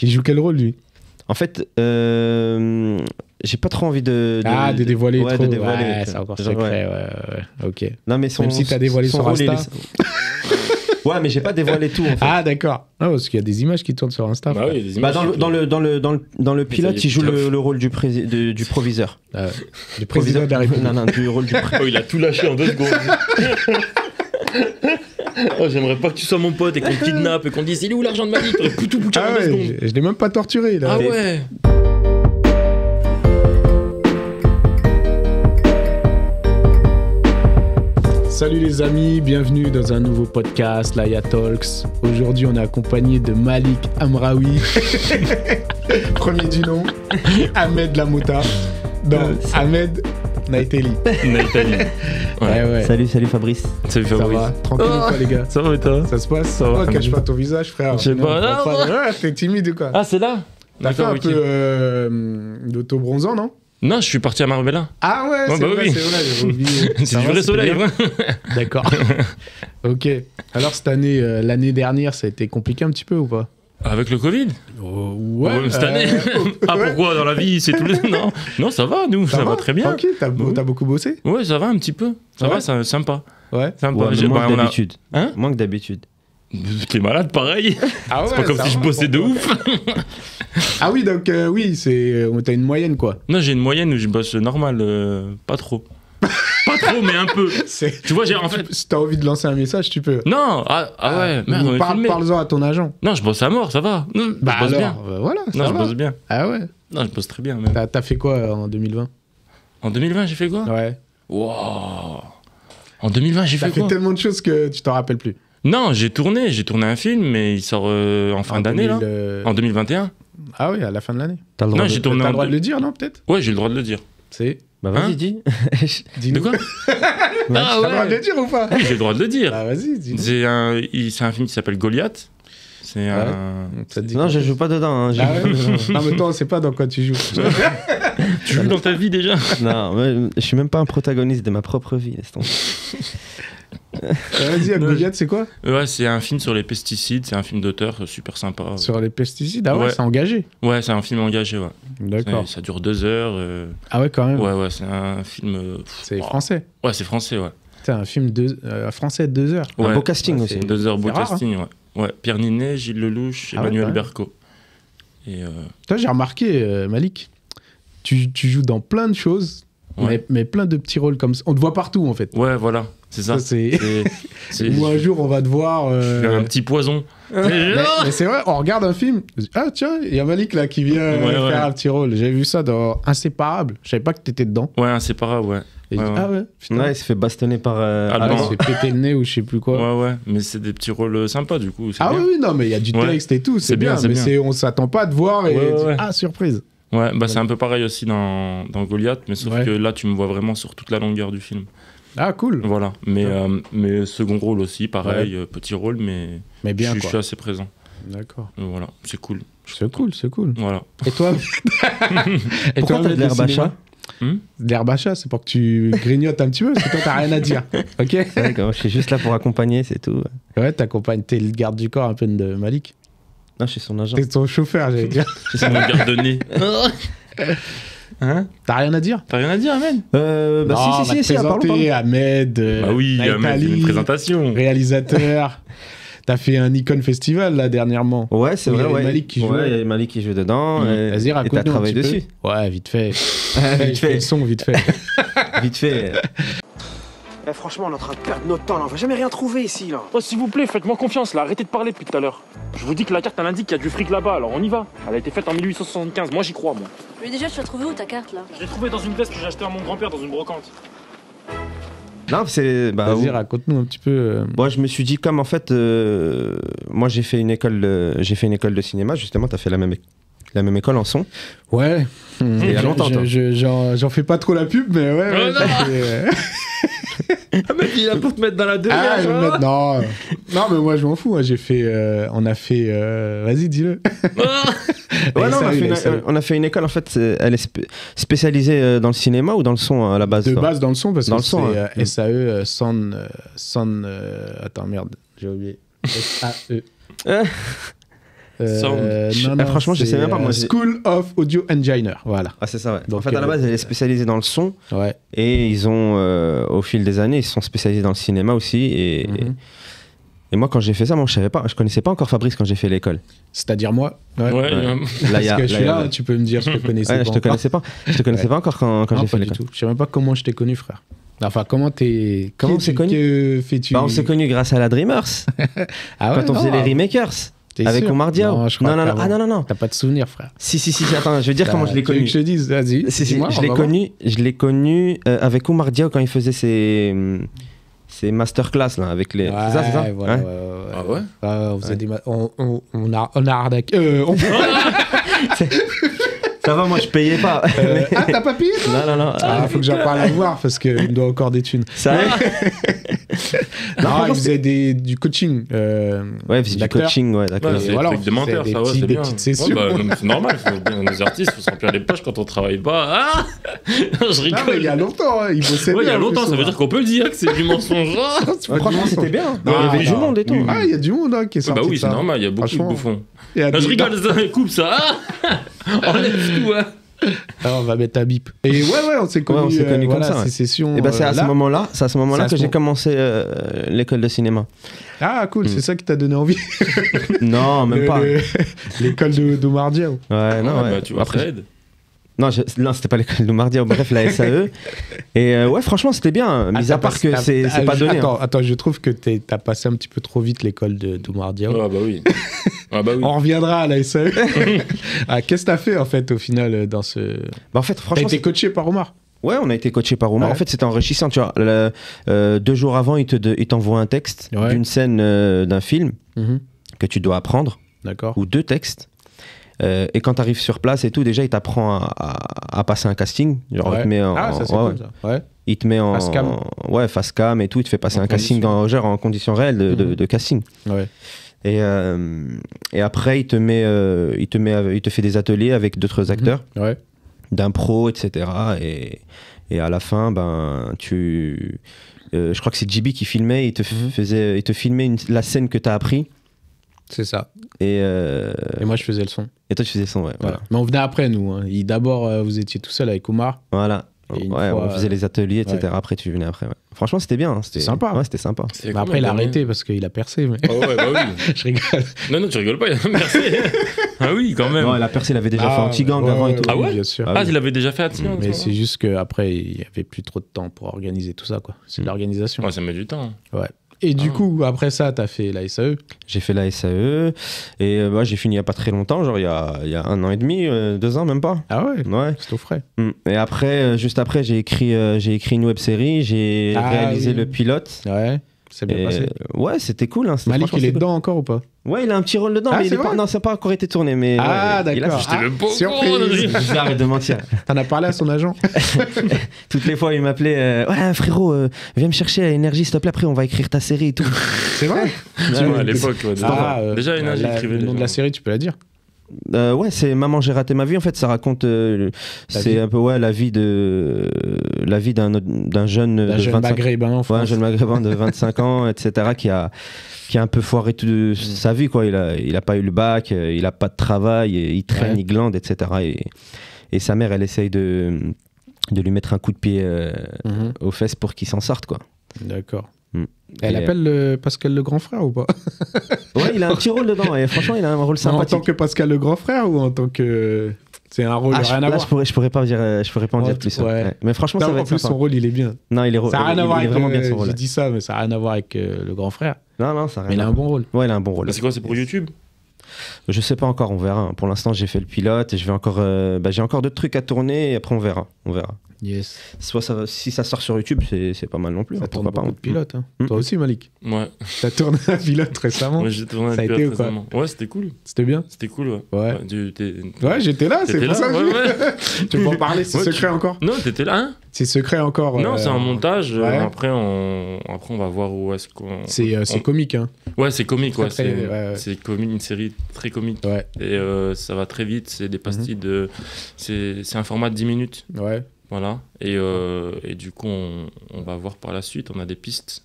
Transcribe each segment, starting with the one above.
Il joue quel rôle, lui? En fait, j'ai pas trop envie de dévoiler ouais, trop. de dévoiler. Ouais, c'est encore secret, ouais. Ok. Non, mais Même si t'as dévoilé son rôle, Insta. Ouais, mais j'ai pas dévoilé tout, en fait. Ah, d'accord. Non, parce qu'il y a des images qui tournent sur Insta. Bah oui, des images. Dans le pilote, il joue le rôle du proviseur. Du président de la République. Non, du rôle du Oh, il a tout lâché en 2 secondes. Oh, j'aimerais pas que tu sois mon pote et qu'on te kidnappe et qu'on te dise il est où l'argent de Malik? T'aurais pu tout boucher en 2 secondes. Je l'ai même pas torturé, là. Ah ouais. Salut les amis, bienvenue dans un nouveau podcast, Laya Talks. Aujourd'hui, on est accompagné de Malik Amraoui, premier du nom, Ahmed Lamouta, Ahmed Naïteli. Ouais. Salut Fabrice. Salut Ça Fabrice. va? Tranquille ou quoi, les gars? Ça va et toi? Ça se passe? Ça va. Cache pas ton visage, frère. Je sais pas. Ouais, t'es timide ou quoi? Ah, c'est là? T'as fait un ok. peu d'auto-bronzant, non? Non, je suis parti à Marbella. Ah ouais, c'est bah vrai, oui. c'est vrai, j'avais oublié. C'est Ça du va, vrai c'était soleil, bien? ouais. D'accord. Ok. Alors cette année, l'année dernière, ça a été compliqué un petit peu ou pas? Avec le Covid? Ouais. Cette année? Ah, ouais. pourquoi? Dans la vie, c'est tout le... Non, ça va, nous, ça va très bien. Tranquille, t'as beaucoup bossé? Ouais, ça va un petit peu. Ça Ouais. va, c'est sympa. Ouais. Sympa. Ouais, moins que d'habitude. Hein? Moins que d'habitude. T'es malade, pareil. Ah ouais, C'est pas comme ça si je va, bossais de bon. ouf. Ah oui, donc oui, t'as une moyenne quoi. Non, j'ai une moyenne où je bosse normal, pas trop. Pas trop, mais un peu. Tu vois, en fait... Si t'as envie de lancer un message, tu peux. Non, ouais, merde, on est filmé. Parle-en à ton agent. Non, je bosse à mort, ça va. Non, Bah je bosse alors, bien. voilà, ça Non, je va. bosse bien. Ah ouais. Non, je bosse très bien, même. T'as fait quoi en 2020? En 2020, j'ai fait quoi? Ouais. Wow. En 2020, j'ai T'as fait fait quoi? tellement de choses que tu t'en rappelles plus. Non, j'ai tourné un film, mais il sort en fin d'année, là. En 2021. Ah oui, à la fin de l'année. T'as le droit Non, de... j'ai tourné T'as en... le droit de le dire, non, peut-être? Ouais, j'ai le droit de le dire. C'est... Bah vas-y, Hein dis. Dis-nous. De quoi? T'as le droit de le dire ou pas? J'ai le droit de le dire. Bah vas-y, dis-nous. C'est un film qui s'appelle Goliath. C'est un... Ça te dit Non, quoi? je joue pas dedans. Hein, Ah ouais. Non, mais toi, on sait pas dans quoi tu joues. Tu joues dans ta vie déjà? Non, mais je suis même pas un protagoniste de ma propre vie. Laisse tomber. Vas-y, Goliath, c'est quoi? Ouais, c'est un film sur les pesticides. C'est un film d'auteur super sympa. Sur les pesticides? Ah ouais, Ouais. c'est engagé. Ouais, c'est un film engagé, ouais. D'accord. Ça dure 2 heures. Ah ouais, quand même. Ouais, c'est un film... C'est français. Ouais, c'est français, ouais. C'est un film français de 2 heures. Un Ouais. beau casting Ouais, aussi. 2 heures beau c'est rare, casting, ouais. Ouais, Pierre Ninet, Gilles Lelouch, Ah ouais, Emmanuel quand même. Berco. Et Toi, j'ai remarqué, Malik, tu joues dans plein de choses, Ouais. mais plein de petits rôles comme ça. On te voit partout, en fait. ouais, voilà, c'est ça. c'est... C'est- Ou un jour, on va te voir... je suis un petit poison. Mais c'est vrai, on regarde un film. Ah, tiens, il y a Malik là qui vient Ouais, faire ouais. un petit rôle. J'avais vu ça dans Inséparable. Je savais pas que t'étais dedans. Ouais, inséparable, ouais. Et je dis, Ouais. ah ouais, putain. Ouais, il se fait bastonner par. Ah, Alban. il se fait péter le nez ou je sais plus quoi. Ouais, mais c'est des petits rôles sympas, du coup. c'est Ah bien. oui, non, mais il y a du Ouais. texte et tout. C'est C'est bien, bien, c'est mais bien. on s'attend pas à te voir et Ouais, dire, ouais. ah, surprise. Ouais, bah c'est un peu pareil aussi dans Goliath, mais sauf Ouais. que là, tu me vois vraiment sur toute la longueur du film. Ah, cool. Voilà. Mais second rôle aussi, pareil, petit rôle, mais Mais bien, je quoi. suis assez présent. D'accord. Voilà, c'est cool. C'est cool, c'est cool. Voilà. Et toi Et Pourquoi t'as de le l'herbe à cinéma chat? De l'herbe à chat, c'est pour que tu grignotes un petit peu, parce que toi, t'as rien à dire. Ok. D'accord, je suis juste là pour accompagner, c'est tout. Ouais, t'accompagnes, t'es le garde du corps un peu de Malik. Non, je suis son agent. T'es son chauffeur, j'allais dire. C'est mon garde-nez. Hein? T'as rien à dire? T'as rien à dire, Ahmed? Bah Non, on va te si, parlons, présenter Ahmed, Bah oui, Ahmed, c'est Naïtali, une présentation. réalisateur. T'as fait un Icon Festival là dernièrement. Ouais, c'est Où il y vrai, avait ouais. Malik qui jouait. Ouais, il y a Malik qui joue dedans. et Vas-y, t'as raconte-nous un travaillé petit dessus. peu. Ouais, vite fait. Vite Je fais le fait, son, vite fait. vite fait. Eh, franchement, on est en train de perdre notre temps là, on va jamais rien trouver ici là. Oh, s'il vous plaît, faites-moi confiance là, arrêtez de parler depuis tout à l'heure. Je vous dis que la carte elle indique qu'il y a du fric là-bas, alors on y va. Elle a été faite en 1875, moi j'y crois, moi. Mais déjà, tu l'as trouvé où ta carte là? Je l'ai trouvée dans une veste que j'ai achetée à mon grand-père dans une brocante. Non, c'est. Bah, Vas-y, ouais. raconte-nous un petit peu. Moi, je me suis dit, comme en fait, moi j'ai fait une école de cinéma, justement, t'as fait la même école en son. Ouais. Il y a longtemps, toi. J'en fais pas trop la pub, mais ouais. Oh, ouais, non. ça fait, Ah, mec, il est là pour te mettre dans la deuxième. Ah, je vais me mettre- non. Non, mais moi, je m'en fous. Moi, j'ai fait. On a fait. Vas-y, dis-le. Ouais, non, SAE. on a fait une école, en fait, elle est spécialisée dans le cinéma ou dans le son à la base De toi base dans le son, parce Dans que le son, c'est SAE, Attends, merde, j'ai oublié. SAE. Franchement, je sais même pas. Moi, School of Audio Engineer, voilà. Ah, c'est ça, ouais. Donc, en fait, à la base, elle est spécialisée dans le son. Ouais. Et ils ont, au fil des années, ils se sont spécialisés dans le cinéma aussi. Et moi, quand j'ai fait ça, moi, je connaissais pas encore Fabrice quand j'ai fait l'école. C'est-à-dire moi. Ouais. Parce que je suis là, tu peux me dire, je te connaissais Ouais, pas. je te connaissais pas. Je te connaissais pas encore quand j'ai fait pas du l'école. tout. Je sais même pas comment je t'ai connu, frère. Enfin, comment on s'est connus Que fais-tu On s'est connus grâce à la Dreamers. Ah ouais, Quand on faisait les Remakers. T'es Avec sûr Omar Diao. Non, je crois non. qu'avant. Ah non. T'as pas de souvenir, frère. Si, attends, je vais dire comment je l'ai Tu veux connu. que je te dise, vas-y. Si, Dis-moi, je on l'ai va voir. connu avec Omar Diao quand il faisait ses masterclass là, avec les. Ouais, C'est ça voilà, Hein ouais. Ah ouais? On faisait des. On a arnaqué. Ça va, moi je payais pas. Ah, t'as pas payé toi Non. Ah, faut que j'en parle à voir parce qu'il me doit encore des thunes. Ça Non, il faisait du coaching. Ouais, c'est du d'acteur. coaching, ouais, d'accord. Ouais, c'est voilà, des trucs de on menteur, faisait ça, des ouais, c'est des bien. petites sessions. Ouais, bah, non, mais c'est normal, les artistes, faut se remplir les poches quand on travaille pas. Ah je rigole. Non, mais il y a longtemps, hein, il bossait Ouais, il y a bien, en longtemps, plus, ça veut dire qu'on peut le dire que c'est du mensonge. Franchement, c'était bien. Il y Non, avait du non. monde et tout. Ah, il y a du monde hein, qui est sorti. Bah oui, de c'est ça. normal, il y a beaucoup de Franchement. bouffons. Il y a Non, je des- rigole, ça, coupe ça. Enlève tout, hein. Alors, on va mettre un bip. Et ouais, on s'est connus, on s'est connus comme voilà, ça, ouais. ces sessions. Et bah c'est à ce là. moment-là, C'est à que ce j'ai commencé l'école de cinéma. Ah, cool, c'est ça qui t'a donné envie. Non, même pas. L'école d'Omar Diao. Ouais, non, ouais. Bah, tu vois, Après, ça aide. non, c'était pas l'école de Mardia, bref, la SAE. Et ouais, franchement, c'était bien, mis à part que c'est pas donné. hein. Attends, je trouve que t'as passé un petit peu trop vite l'école d'Omar Diao. Ah bah oui. Ah bah oui. On reviendra à la SAE. Qu'est-ce que t'as fait en fait au final dans ce. Bah, en fait, T'as franchement, été coaché par Omar. ouais, on a été coaché par Omar. Ouais. En fait, c'était enrichissant, tu vois. 2 jours avant, il t'envoie un texte Ouais. d'une scène d'un film que tu dois apprendre, D'accord. ou 2 textes. Et quand tu arrives sur place et tout, déjà, il t'apprend à passer un casting. Genre, Ouais. il te met en, Ah, ça c'est ouais, cool ça. Ouais. il te met en Face cam. ouais, face cam et tout. Il te fait passer En un casting condition. en conditions réelles de casting. Ouais. Et après, il te fait des ateliers avec d'autres acteurs, Ouais. d'impro, etc. Et à la fin, ben, je crois que c'est JB qui filmait, il te filmait la scène que tu as appris. C'est ça. Et moi je faisais le son. toi, tu faisais le son, ouais. Voilà. Mais on venait après nous. Hein. D'abord vous étiez tout seul avec Omar. Voilà. Et une Ouais, fois, on faisait les ateliers, etc. ouais. Après, tu venais après. Ouais. Franchement, c'était bien. Hein. C'était sympa. Ouais, c'était sympa. C'est Mais combien après il a d'années arrêté parce qu'il a percé. Mais... Ah ouais, bah oui. je rigole. Non, tu rigoles pas, il a percé. Ah oui, quand même. Non, la percée, il avait déjà fait Anti-Gang ouais, avant et tout. Ah ouais bien sûr. Ah Ah, oui. il avait déjà fait Anti-Gang. Mais ça, c'est juste qu'après, il n'y avait plus trop de temps pour organiser tout ça, quoi. C'est de l'organisation. Ouais, ça met du temps. Ouais. Et du Ah. coup, après ça, t'as fait la SAE. J'ai fait la SAE et bah, j'ai fini il n'y a pas très longtemps, genre il y a 1 an et demi, 2 ans, même pas. Ah ouais Ouais. C'est au frais. Et après, juste après, j'ai écrit une web série, j'ai Ah, réalisé oui. le pilote. Ouais. C'est bien Et, passé. ouais, c'était cool. Hein, c'était- Malik, franchement, il est c'était dedans encore ou pas cool. Ouais, il a un petit rôle dedans, Ah, mais il c'est est pas, vrai non, ça n'a pas encore été tourné. Mais Ah, ouais, il a d'accord. fait- J'étais même pas au surprise. courant, Je arrête de mentir. T'en as parlé à son agent Toutes les fois, il m'appelait ouais, frérot, viens me chercher à Énergie, s'il te plaît. Après, on va écrire ta série et tout. C'est vrai Ouais, à l'époque, ouais, déjà, Énergie écrivait le nom déjà. de la série, tu peux la dire Ouais, c'est Maman, j'ai raté ma vie. En fait, ça raconte. C'est vie. un peu ouais, la vie d'un jeune. Un de jeune 25 maghrébin en Ouais, un France. jeune maghrébin de 25 ans, etc., qui a un peu foiré toute sa vie, quoi. Il a pas eu le bac, il a pas de travail, il traîne, Ouais. il glande, etc. Et sa mère, elle essaye de lui mettre un coup de pied Mhm. aux fesses pour qu'il s'en sorte, quoi. D'accord. Mm. Elle Et, appelle Pascal le grand frère ou pas Ouais, il a un petit rôle dedans, et franchement, il a un rôle En tant sympathique. que Pascal le grand frère ou en tant que. C'est un rôle Ah, rien à là, voir. je pourrais pas en Ouais, dire plus. ouais. Ouais. Mais franchement, Non, ça va en être plus, sympa. son rôle, il est bien. Non, il est Ça n'a rien à voir avec. vraiment bien son rôle. J'ai dit ça, mais ça n'a rien à voir avec le grand frère. Non, ça a Mais rien il à a un voir. bon rôle. Ouais, il a un bon rôle. Bah, c'est quoi, c'est pour YouTube? Je sais pas encore, on verra. Pour l'instant, j'ai fait le pilote et je vais encore. J'ai encore d'autres trucs à tourner et après on verra. Yes. Soit si ça sort sur YouTube, c'est pas mal non plus. Ça hein, tourne pourquoi beaucoup pas. de pilotes. Hein. Mm. Toi aussi, Malik. Ouais. T'as tourné un pilote récemment. Ouais, j'ai tourné Ça a un été pilote ou quoi récemment. Ouais, c'était cool. C'était bien. C'était cool, ouais. Ouais. Ouais, j'étais là, c'est T'étais pour là, ça que ouais, je... Tu peux en parler, c'est Ouais, secret encore. Non, t'étais là, hein? C'est secret encore. Non, c'est un montage. ouais. Après, on va voir où est-ce qu'on. C'est comique, hein. Ouais, c'est comique, ouais. Très, C'est ouais. c'est une série très comique. Ouais. Et ça va très vite. C'est des pastilles de. C'est un format de 10 minutes. Ouais. Voilà. Et du coup, on va voir par la suite. On a des pistes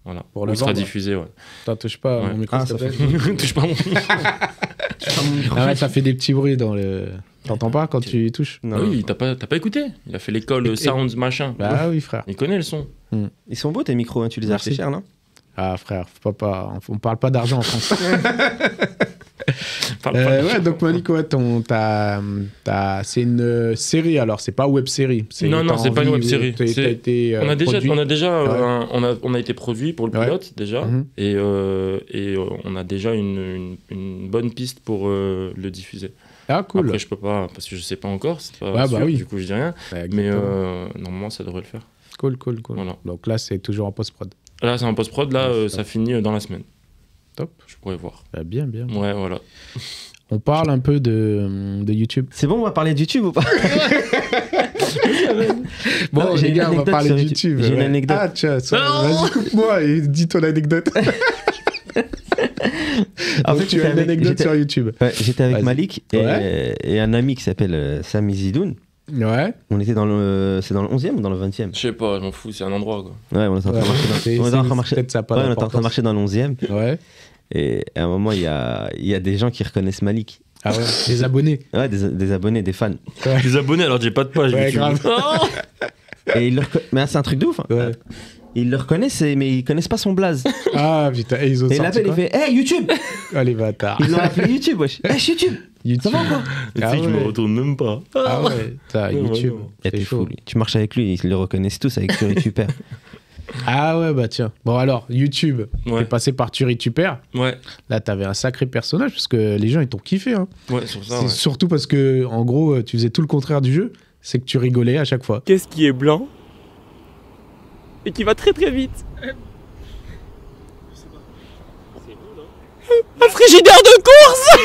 Voilà. Pour le Il sera vendre. diffusé, ouais. T'en touches pas Ouais. mon micro, Ah, s'il te ça plaît. Touche pas mon. Ah ouais, ça fait des petits bruits dans le... T'entends pas quand tu y touches? Non. Ah oui, t'as pas écouté. Il a fait l'école Sounds machin. Bah oui, frère. Il connaît le son. Ils sont beaux tes micros, hein, tu les as Merci. achetés cher, non? Ah frère, on parle pas d'argent en France. Parle pas de- Ouais, donc Malik, ouais, c'est une série alors, c'est pas web série. Non, c'est pas une web série. T'as été On a déjà, Ouais. on a été produit pour le Ouais. pilote déjà, Mhm. et on a déjà une bonne piste pour le diffuser. Ah cool. Après, je peux pas, parce que je sais pas encore, c'est pas Ouais, sûr, bah oui. du coup je dis rien, Ouais, mais exactement. normalement ça devrait le faire. Cool. Voilà. Donc là, c'est toujours en post-prod. Là c'est en post-prod, là Ouais, ça finit dans la semaine. Top. Je pourrais voir. Bah, bien. Ouais, voilà. On parle un peu de YouTube. C'est bon, on va parler de YouTube ou pas? Bon, Non, j'ai les une gars, on va anecdote parler sur de YouTube. YouTube. J'ai une ouais. anecdote. Ah, tiens, Non. vas-y, coupe-moi et dis ton anecdote. En Donc, fait, tu as une anecdote sur YouTube. Ouais, j'étais avec Vas-y. Malik et un ami qui s'appelle Sami Zidoun. Ouais. On était c'est dans le 11e ou dans le 20e? Je sais pas, je m'en fous, c'est un endroit quoi. Ouais, on était en train de marcher C'est- on était en train de c'est- marcher- peut-être ça a pas ouais, on était en train de d'importance. marcher dans le 11e. Ouais. Et à un moment, il y a des gens qui reconnaissent Malik. Ah ouais. Les abonnés. Ouais, des abonnés, des fans. Les abonnés alors j'ai pas de page. Ouais, YouTube. grave. Oh Et mais c'est un truc de ouf. Hein. Ouais. Ils le reconnaissent, mais ils connaissent pas son blaze. Ah putain, et ils ont Et il sorti l'appelle, il quoi fait Hey YouTube. Ah les bâtards. Ils l'ont appelé YouTube, wesh. Hey YouTube. YouTube. Ça va quoi? Tu sais Ah que je me ouais. retourne même pas. Ah ouais, t'as Ouais, YouTube. vraiment. Et C'est t'es chaud. fou, lui. Tu marches avec lui, ils le reconnaissent tous avec Super. Ah ouais, bah tiens. Bon alors, YouTube, Ouais. t'es passé par TuriTuper. Ouais, Là, t'avais un sacré personnage parce que les gens, ils t'ont kiffé. Hein. ouais, sur ça. C'est Ouais. surtout parce que, en gros, tu faisais tout le contraire du jeu. C'est que tu rigolais à chaque fois. Qu'est-ce qui est blanc et qui va très très vite? Un frigidaire de course.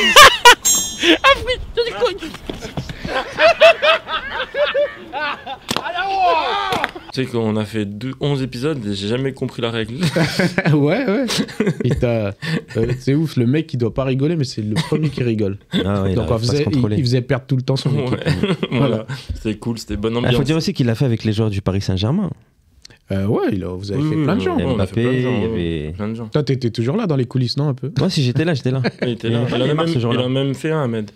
Un frigidaire de course. Tu sais qu'on a fait 11 épisodes et j'ai jamais compris la règle. Ouais. Et c'est ouf, le mec, il doit pas rigoler, mais c'est le premier qui rigole. Ah ouais, Donc, il faisait perdre tout le temps son équipe. Ouais, voilà. C'était cool, c'était bonne Il ambiance. faut dire aussi qu'il l'a fait avec les joueurs du Paris Saint-Germain. Ouais, vous avez fait plein de gens. Il y a on a fait plein de Mbappé, gens, il y ouais. avait. Plein de gens. Toi, t'étais toujours là dans les coulisses, non, un peu? Moi, si j'étais là, j'étais là. Il était là. Il y a pas ce jour-là. Il a même fait un, Ahmed.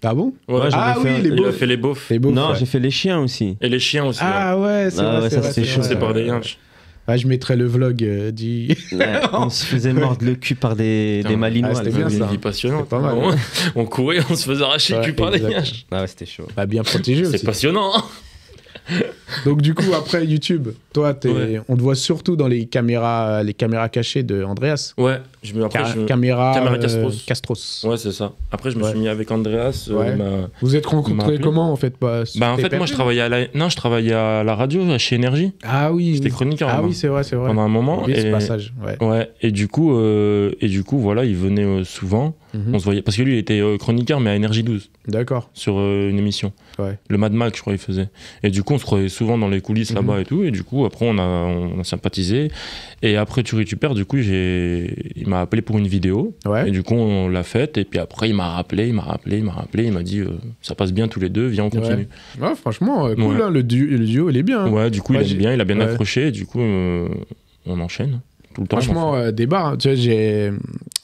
Ah bon? Ouais, Ah j'en ai oui, fait les il a beaufs. fait les beaufs. Les beaufs, Non, ouais. j'ai fait les chiens aussi. Et les chiens aussi. Ah ouais, c'est Ah vrai, ouais, c'est ça, vrai, c'était chaud. C'est par des ouais. yinches. Ouais, je mettrai le vlog du... Ouais, on se faisait mordre le cul par des Putain, Malinois. ah, c'était les bien gars. ça. Une vie passionnante. C'est pas mal. On courait, on se faisait arracher le Ouais, cul par les exact. yinches. Ah ouais, c'était chaud. Bah, bien protégé aussi. C'est passionnant. Donc du coup, après YouTube, toi, Ouais. on te voit surtout dans les caméras cachées de Andreas. Ouais, Caméra Castros. Castros. Ouais, c'est ça. Après, je me Ouais. suis mis avec Andreas. Ouais. Vous êtes Il m'a rencontrés appelé. comment en fait? Bah, en fait, moi, je travaillais je travaillais à la radio, chez Énergie. Ah oui. J'étais chroniqueur. Ah moi, oui, c'est vrai. pendant un moment. Oui, ce Et... passage. Ouais. Ouais, et du coup, voilà, il venait souvent. Mhm. On se voyait parce que lui, il était chroniqueur, mais à Énergie 12 D'accord. sur une émission. Ouais. Le Mad Max, je crois, il faisait. Et du coup, on se croyait souvent dans les coulisses là-bas et tout. Et du coup, après, on a sympathisé. Et après TuriTuper, du coup, il m'a appelé pour une vidéo. Ouais. Et du coup, on l'a faite. Et puis après, il m'a rappelé. Il m'a dit, ça passe bien tous les deux, viens, on continue. Ouais, franchement, cool. Ouais. Hein, le duo, il est bien. Hein. Ouais, du coup, Moi, il aime bien, il a bien ouais. accroché. Et du coup, on enchaîne tout le temps. Franchement, débat. Hein. Tu vois,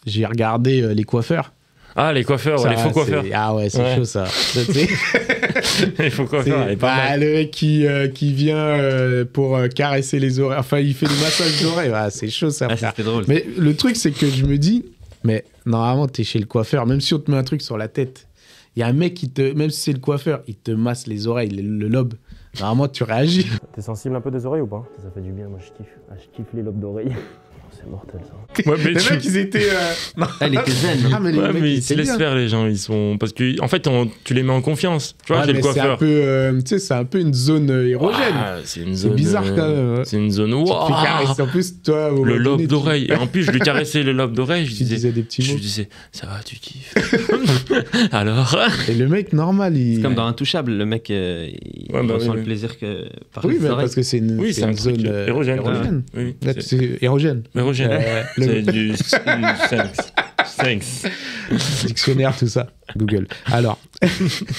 j'ai regardé les coiffeurs. Ah, les coiffeurs, Ça, les faux coiffeurs. Ah ouais, c'est Ouais. chaud ça. Tu sais, Les faux coiffeurs, elle est pas mal. le mec qui vient pour caresser les oreilles. Enfin, il fait le massage d'oreilles. Ah, c'est chaud ça, Ah, frère. c'était drôle. Mais le truc, c'est que je me dis, mais normalement, t'es chez le coiffeur, même si on te met un truc sur la tête, il y a un mec même si c'est le coiffeur, il te masse les oreilles, le lobe. Normalement, tu réagis. T'es sensible un peu des oreilles ou pas? Ça fait du bien, moi je kiffe. Ah, je kiffe les lobes d'oreilles. C'est mortel ça. Ouais, mais Les tu- mecs, ils étaient. Non. Elle était zen. Ah, mais les Ouais, mecs, mais ils ils se étaient laissent bien. faire, les gens. Ils sont. Parce que, en fait, tu les mets en confiance. Tu vois, Ouais, chez le mais c'est un coiffeur. peu, tu sais, c'est un peu une zone érogène. Ah, c'est une C'est zone. bizarre quand même. hein. C'est une zone. Tu te fais Ouah, caresser. En plus, toi, au le moment lobe donné, d'oreille. Et en plus, je lui caressais le lobe d'oreille. Je Tu disais, disais des petits je mots. lui disais, ça va, tu kiffes. Alors. Et le mec, normal, il. C'est comme dans Intouchable, le mec, il Ouais, bah ressent oui, le oui. plaisir que par Oui, les mais oreilles. parce que c'est une, Oui, c'est c'est un une truc zone érogène. érogène. Oui, Là, c'est érogène. érogène. Le- C'est du sexe. Thanks. Dictionnaire, tout ça. Google. Alors. Ça,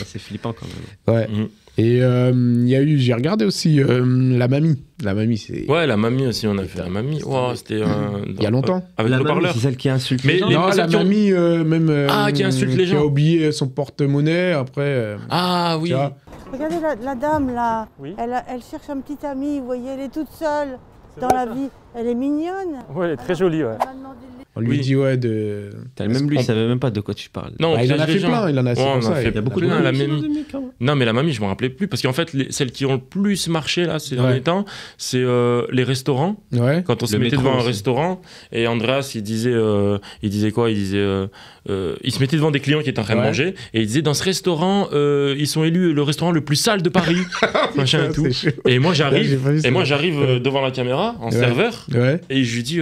c'est flippant quand même. Ouais. Mm. Et il y a eu, j'ai regardé aussi La Mamie. La Mamie, c'est. Ouais, la mamie aussi, on a fait la mamie. Wow, c'était Il y a longtemps. avec La le mamie, parleur. c'est celle qui insulte Mais les gens. les- Non, la celles qui ont- mamie, même. Qui insulte les Qui a gens. oublié son porte-monnaie, après. Ah oui. Tu vois. Regardez la dame là, Oui. elle cherche un petit ami, vous voyez, elle est toute seule dans la vie. Elle est mignonne. Ouais, elle est très jolie, ouais. Elle m'a demandé de On lui Oui. dit, ouais, de. Même lui, il savait même pas de quoi tu parles. Non, Bah, il en a piège les fait gens. plein, il en a fait Ouais, comme on en ça. fait Il y a beaucoup plein, de la mamie. mamie. Non, mais la mamie, je me rappelais plus. Parce qu'en fait, celles qui ont le plus marché là, ces Ouais. derniers temps, c'est les restaurants. Ouais. Quand on se Le mettait métro devant un aussi. restaurant, et Andreas, il disait quoi? Il disait, il se mettait devant des clients qui étaient en train de Ouais. manger, et il disait, dans ce restaurant, ils sont élus le restaurant le plus sale de Paris, machin et tout. C'est chaud. Et moi, Ouais, j'ai j'arrive, pas vu ça. devant la caméra, en Ouais. serveur, Ouais. et je lui dis,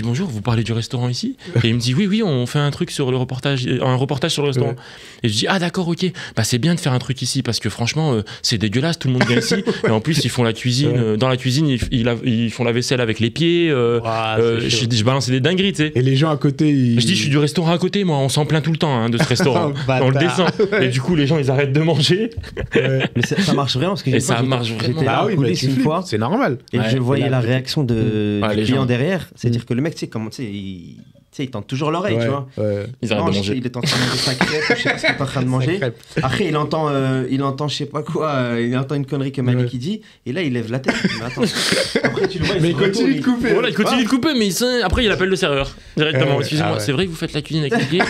bonjour, vous parlez du restaurant ici? Et il me dit, oui, on fait un truc sur le reportage, un reportage sur le restaurant. Ouais. Et je dis, ah d'accord, ok, bah c'est bien de faire un truc ici, parce que franchement, c'est dégueulasse, tout le monde vient ici. Et en plus, ils font la cuisine, Ouais. dans la cuisine, ils font la vaisselle avec les pieds. Ouah, c'est chaud. Je balançais des dingueries, tu sais. Et les gens à côté, ils. Je dis, je suis du restaurant à côté, moi, on s'en plaint tout le temps hein, de ce restaurant. On le descend. Et du coup, les gens, ils arrêtent de manger. Ouais. Mais ça marche vraiment parce que Et ça marche j'étais vraiment. là Bah en oui, mais coulisses tu une flippes, fois c'est normal. et Ouais. je voyais Et la là, réaction Ouais, du les client gens. derrière. C'est-à-dire que le mec, tu sais, comment, tu sais, il tend toujours l'oreille, Ouais, tu vois. ouais. Ils arrêtent Non, de je sais, manger. il est en train de manger sa crêpe, je sais pas ce qu'il est en train de manger. crêpe. Après, il entend je sais pas quoi, il entend une connerie que Malik Ouais. il dit, et là, il lève la tête. Mais attends. Après, tu le vois, Mais il se retourne, continue de couper. Voilà, il continue de couper, mais après, il appelle le serveur directement. Ouais, Excusez-moi, ah ouais. c'est vrai que vous faites la cuisine avec les pieds?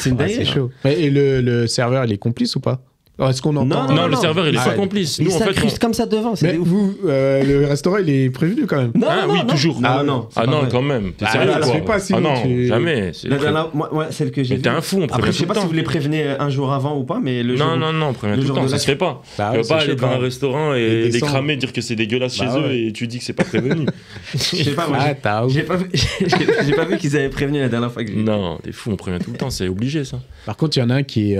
C'est une Ah, dinguerie. c'est chaud. Et le serveur, il est complice ou pas? Alors, est-ce qu'on entend? Non, le serveur, il est Ah, pas ouais. complice. Il Nous, en fait, s'incruste comme ça devant, c'est Mais des ouf. vous, le restaurant, il est prévenu quand même. Non, Ah oui, toujours. Non, Ah, non. c'est Ah pas non, vrai. quand même. T'es Bah, sérieux, là, ça quoi. fait pas, sinon Ah non, tu- jamais. C'est La très- dernière- moi, celle que j'ai Mais t'es vue- un fou, on Après, prévient je sais tout pas le si temps. vous les prévenez un jour avant ou pas, mais le jour. Non, on prévient le tout le jour temps, de ça la- se fait pas. Bah, Tu ouais, vas pas c'est aller chaud, devant quand un même. restaurant Et et les descendre. cramer, dire que c'est dégueulasse Bah chez eux ouais. et tu dis que c'est pas prévenu. Je sais pas, moi, Ah, t'as ouf. j'ai pas vu, j'ai pas vu qu'ils avaient prévenu la dernière fois que j'ai. Non, t'es fou, on prévient tout le temps, c'est obligé ça. Par contre, il y en a un qui est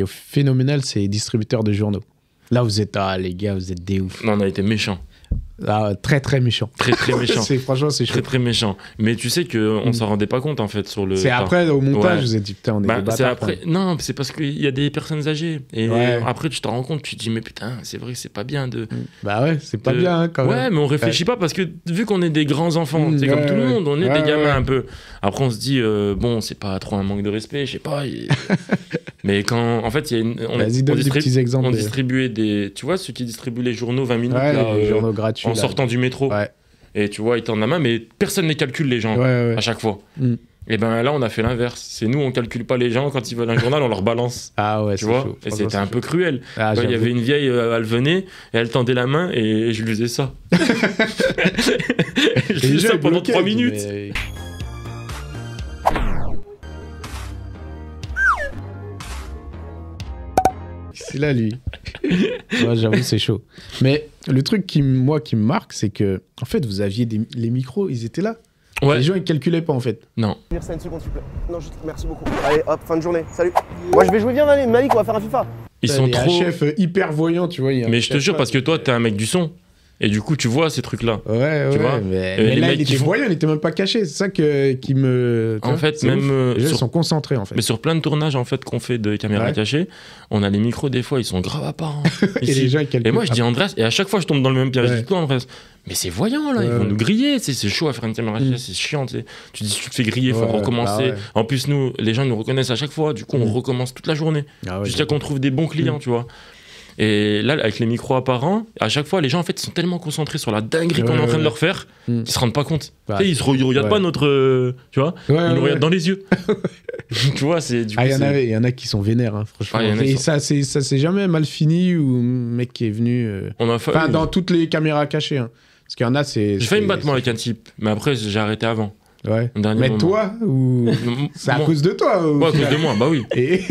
phénoménal, c'est distributeur de journaux. Là, vous êtes, les gars, vous êtes des ouf. Non, on a été méchants. Là, très, très méchant. Très très méchants. Franchement, c'est chaud. Très très méchants. Mais tu sais qu'on s'en rendait pas compte en fait sur le. C'est enfin, après, au montage, Ouais. vous êtes dit, putain, on est Bah, des c'est bâtards. après. Non, c'est parce qu'il y a des personnes âgées. Et Ouais. après, tu te rends compte, tu te dis, mais putain, c'est vrai que c'est pas bien de. Bah ouais, c'est pas de- bien, hein, quand Ouais, même. mais on réfléchit pas parce que vu qu'on est des grands enfants, tu sais, comme Ouais, tout le ouais. monde, on est Ouais, des gamins ouais. un peu. Après, on se dit, bon, c'est pas trop un manque de respect, je sais pas. Mais quand, en fait, il y a Vas-y, donne des petits exemples. on de- distribuait des. Tu vois, ceux qui distribuent les journaux 20 minutes Ouais, là, les journaux gratuits. en là. sortant du métro. Ouais, Et tu vois, ils tendent la main, mais personne ne les calcule, les gens, ouais, ouais. à chaque fois. Mm. Et ben là, on a fait l'inverse. C'est nous, on calcule pas les gens. Quand ils veulent un journal, on leur balance. Ah ouais, Tu c'est vois. chaud. Et Franchement, c'était un c'est peu chaud. cruel. Ah, Il y j'avoue. avait une vieille, elle venait, et elle tendait la main, et je lui faisais ça. Je Et faisais les gens, ça ils pendant bloquaient, 3 ils disent, minutes. mais- C'est là, lui. Ouais, j'avoue, c'est chaud. Mais le truc qui me marque, c'est que, en fait, vous aviez les micros, ils étaient là. Ouais. Les gens, ils calculaient pas, en fait. Non. Dire ça une seconde, s'il vous plaît. Non, merci beaucoup. Allez, hop, fin de journée. Salut. Moi, je vais jouer. Viens, Malik, on va faire un FIFA. Ils sont Il y a trop. un chef hyper voyant, tu vois. il y a un Mais je te chef jure, là, parce que toi, t'es un mec du son. Et du coup, tu vois ces trucs-là. Ouais, Tu ouais, vois, mais les là, mecs il qui était font- voyant, il était même pas caché. C'est ça qui me. tu En vois, fait, c'est même, ouf. Les gens, ils sur- sont concentrés, en fait. Mais sur plein de tournages en fait qu'on fait de caméras Ouais. cachées, on a les micros des fois, ils sont grave apparents. Et ici. les gens, ils calculent. Et moi, je dis Andrés, et à chaque fois, je tombe dans le même piège. Je Ouais. dis toi, Andrés, mais c'est voyant là, ils vont Ouais. nous griller. C'est chaud à faire une caméra Mm. cachée, c'est chiant. Tu dis, tu te fais griller, il faut Ouais, recommencer. bah ouais. En plus, nous, les gens ils nous reconnaissent à chaque fois, du coup, on Mm. recommence toute la journée. Ah ouais, Jusqu'à qu'on trouve des bons clients, tu vois. Et là, avec les micros apparents, à chaque fois, les gens en fait ils sont tellement concentrés sur la dinguerie qu'on est en train de leur faire, Mm. qu'ils se rendent pas compte. Bah, Tu sais, ils regardent ouais. pas notre. Tu vois, Ouais, ils nous ouais. regardent dans les yeux. Tu vois, c'est du coup. Ah, il c'est- y en a qui sont vénères, hein, franchement. Ah, il y en a Et qui ça s'est jamais mal fini ou un mec qui est venu. On a Enfin, dans toutes les caméras cachées. Hein. Parce qu'il y en a, c'est. J'ai failli me c'est- battre moi avec un type, mais après j'ai arrêté avant. Ouais. Au dernier Mais moment. toi ou. C'est à Moi. cause de toi au Ouais, à cause final. de moi, bah oui. Et...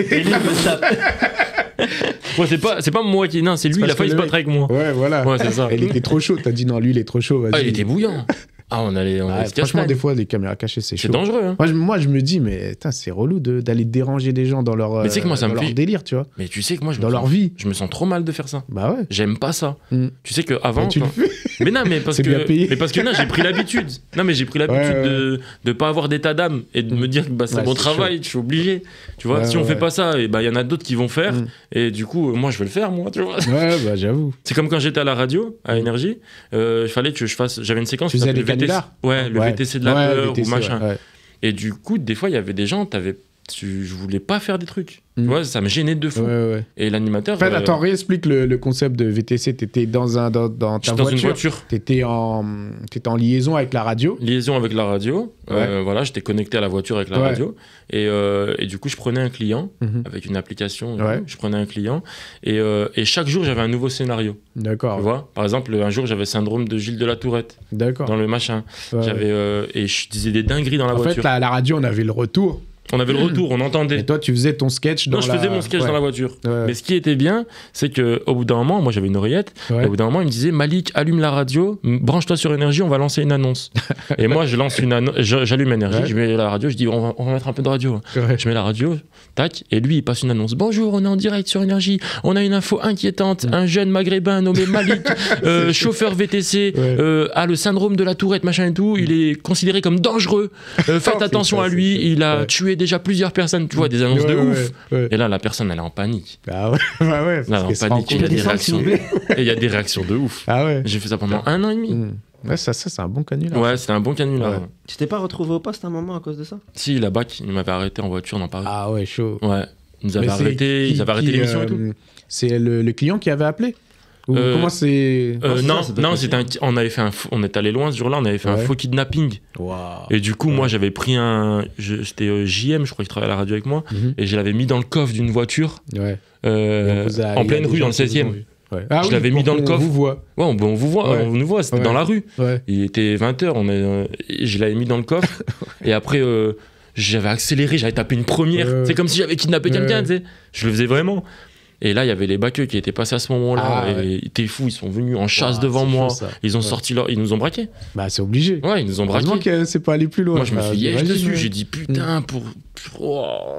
Ouais, c'est pas moi qui. Non, c'est lui, il parce a failli que se le battre avec moi. Ouais, voilà. Ouais, c'est ça. Il était trop chaud. T'as dit non, lui, il est trop chaud. Vas-y. Ah, il était bouillant. Ah, on allait Ouais, se franchement, casser. des fois, les caméras cachées, c'est chaud. C'est dangereux, hein. Moi, je me dis, mais putain, c'est relou d'aller déranger des gens dans leur, Mais tu sais que moi, ça dans me leur fait- délire, tu vois. Mais tu sais que moi, Dans leur vie. je me sens trop mal de faire ça. Bah ouais. J'aime pas ça. Mm. Tu sais que avant, Mais tu le quand- fais. Mais non, mais parce C'est bien que, payé. mais parce que non, j'ai pris l'habitude. Non, mais j'ai pris l'habitude de pas avoir d'état d'âme et de me dire que bah, c'est Ouais, mon c'est travail, je suis obligé. Tu vois, Ouais, si on ouais. fait pas ça, et bah il y en a d'autres qui vont faire. Mm. Et du coup, moi je vais le faire, moi, tu vois. Ouais, bah j'avoue. C'est comme quand j'étais à la radio, à Énergie, il fallait que je fasse. J'avais une séquence Tu qui faisais s'appelait des VTC. canulars. Ouais, le VTC de la peur VTC, ou machin. ouais. Et du coup, des fois, il y avait des gens, je voulais pas faire des trucs. Tu vois, ça me gênait de fou. Ouais. Et l'animateur. En fait, attends, réexplique le concept de VTC. T'étais dans ta j'étais dans une voiture. T'étais en liaison avec la radio. Liaison avec la radio. Ouais. Voilà, j'étais connecté à la voiture avec la Ouais. radio. Et du coup, je prenais un client avec une application. Ouais. Je prenais un client. Et chaque jour, j'avais un nouveau scénario. D'accord. Tu vois, par exemple, un jour, j'avais syndrome de Gilles de la Tourette. D'accord. Dans le machin. Ouais. Et je disais des dingueries dans la En voiture. fait, la radio, on avait le retour. On avait le retour, on entendait. Et toi, tu faisais ton sketch dans Non, je faisais mon sketch Ouais. dans la voiture. Ouais. Mais ce qui était bien, c'est qu'au bout d'un moment, moi j'avais une oreillette, Ouais. et au bout d'un moment, il me disait Malik, allume la radio, branche-toi sur Énergie, on va lancer une annonce. Et moi, j'allume Énergie, Ouais. je mets la radio, je dis on va mettre un peu de radio. Ouais. Je mets la radio, tac, et lui, il passe une annonce. Bonjour, on est en direct sur Énergie, on a une info inquiétante, un jeune maghrébin nommé Malik, chauffeur VTC, Ouais. a le syndrome de la Tourette, machin et tout, il est considéré comme dangereux, faites attention à lui, il a Ouais. tué déjà plusieurs personnes, tu vois, des annonces Ouais, de ouais, ouf. ouais. Et là, la personne, elle est en panique. Ah ouais, bah ouais. Là, en parce qu'elle se panique, rend il y a compte. des réactions. Et il y a des réactions de ouf. Ah ouais. J'ai fait ça pendant 1 an et demi. Ouais, ça c'est un bon canular. Ouais, c'était un bon canular. Ouais. Tu t'es pas retrouvé au poste à un moment à cause de ça? Si, la BAC, il m'avait arrêté en voiture dans Paris. Ah ouais, chaud. Ouais, ils nous avaient Mais c'est arrêté, ils avaient arrêté l'émission et tout. C'est le client qui avait appelé Ou comment c'est Non, c'était on avait fait on est allé loin ce jour-là, on avait fait un Ouais. faux kidnapping. Waouh. Et du coup, moi, j'avais pris c'était JM, je crois qu'il travaillait à la radio avec moi, Mhm. et je l'avais mis dans le coffre d'une voiture, Ouais. en pleine rue, dans le 16e. Ouais. Ah Je oui, l'avais mis pour dans le qu'on coffre. vous voit. Ouais, on vous voit, Ouais. on nous voit, c'était Ouais. dans la rue. Ouais. Il était 20h, je l'avais mis dans le coffre, et après, j'avais accéléré, j'avais tapé une première. Ouais. C'est comme si j'avais kidnappé quelqu'un, Ouais. tu sais. Je le faisais vraiment. Et là, il y avait les baqueux qui étaient passés à ce moment-là, Ah, et ils étaient fous, ils sont venus en chasse Ouah, devant c'est moi. chaud, ça. Ils ont Ouais. sorti ils nous ont braqués. Bah c'est obligé. Ouais, ils nous ont braqués. Heureusement que c'est pas allé plus loin. Moi, je me Bah, suis j'imagine, dessus, ouais. j'ai dit putain, Oh.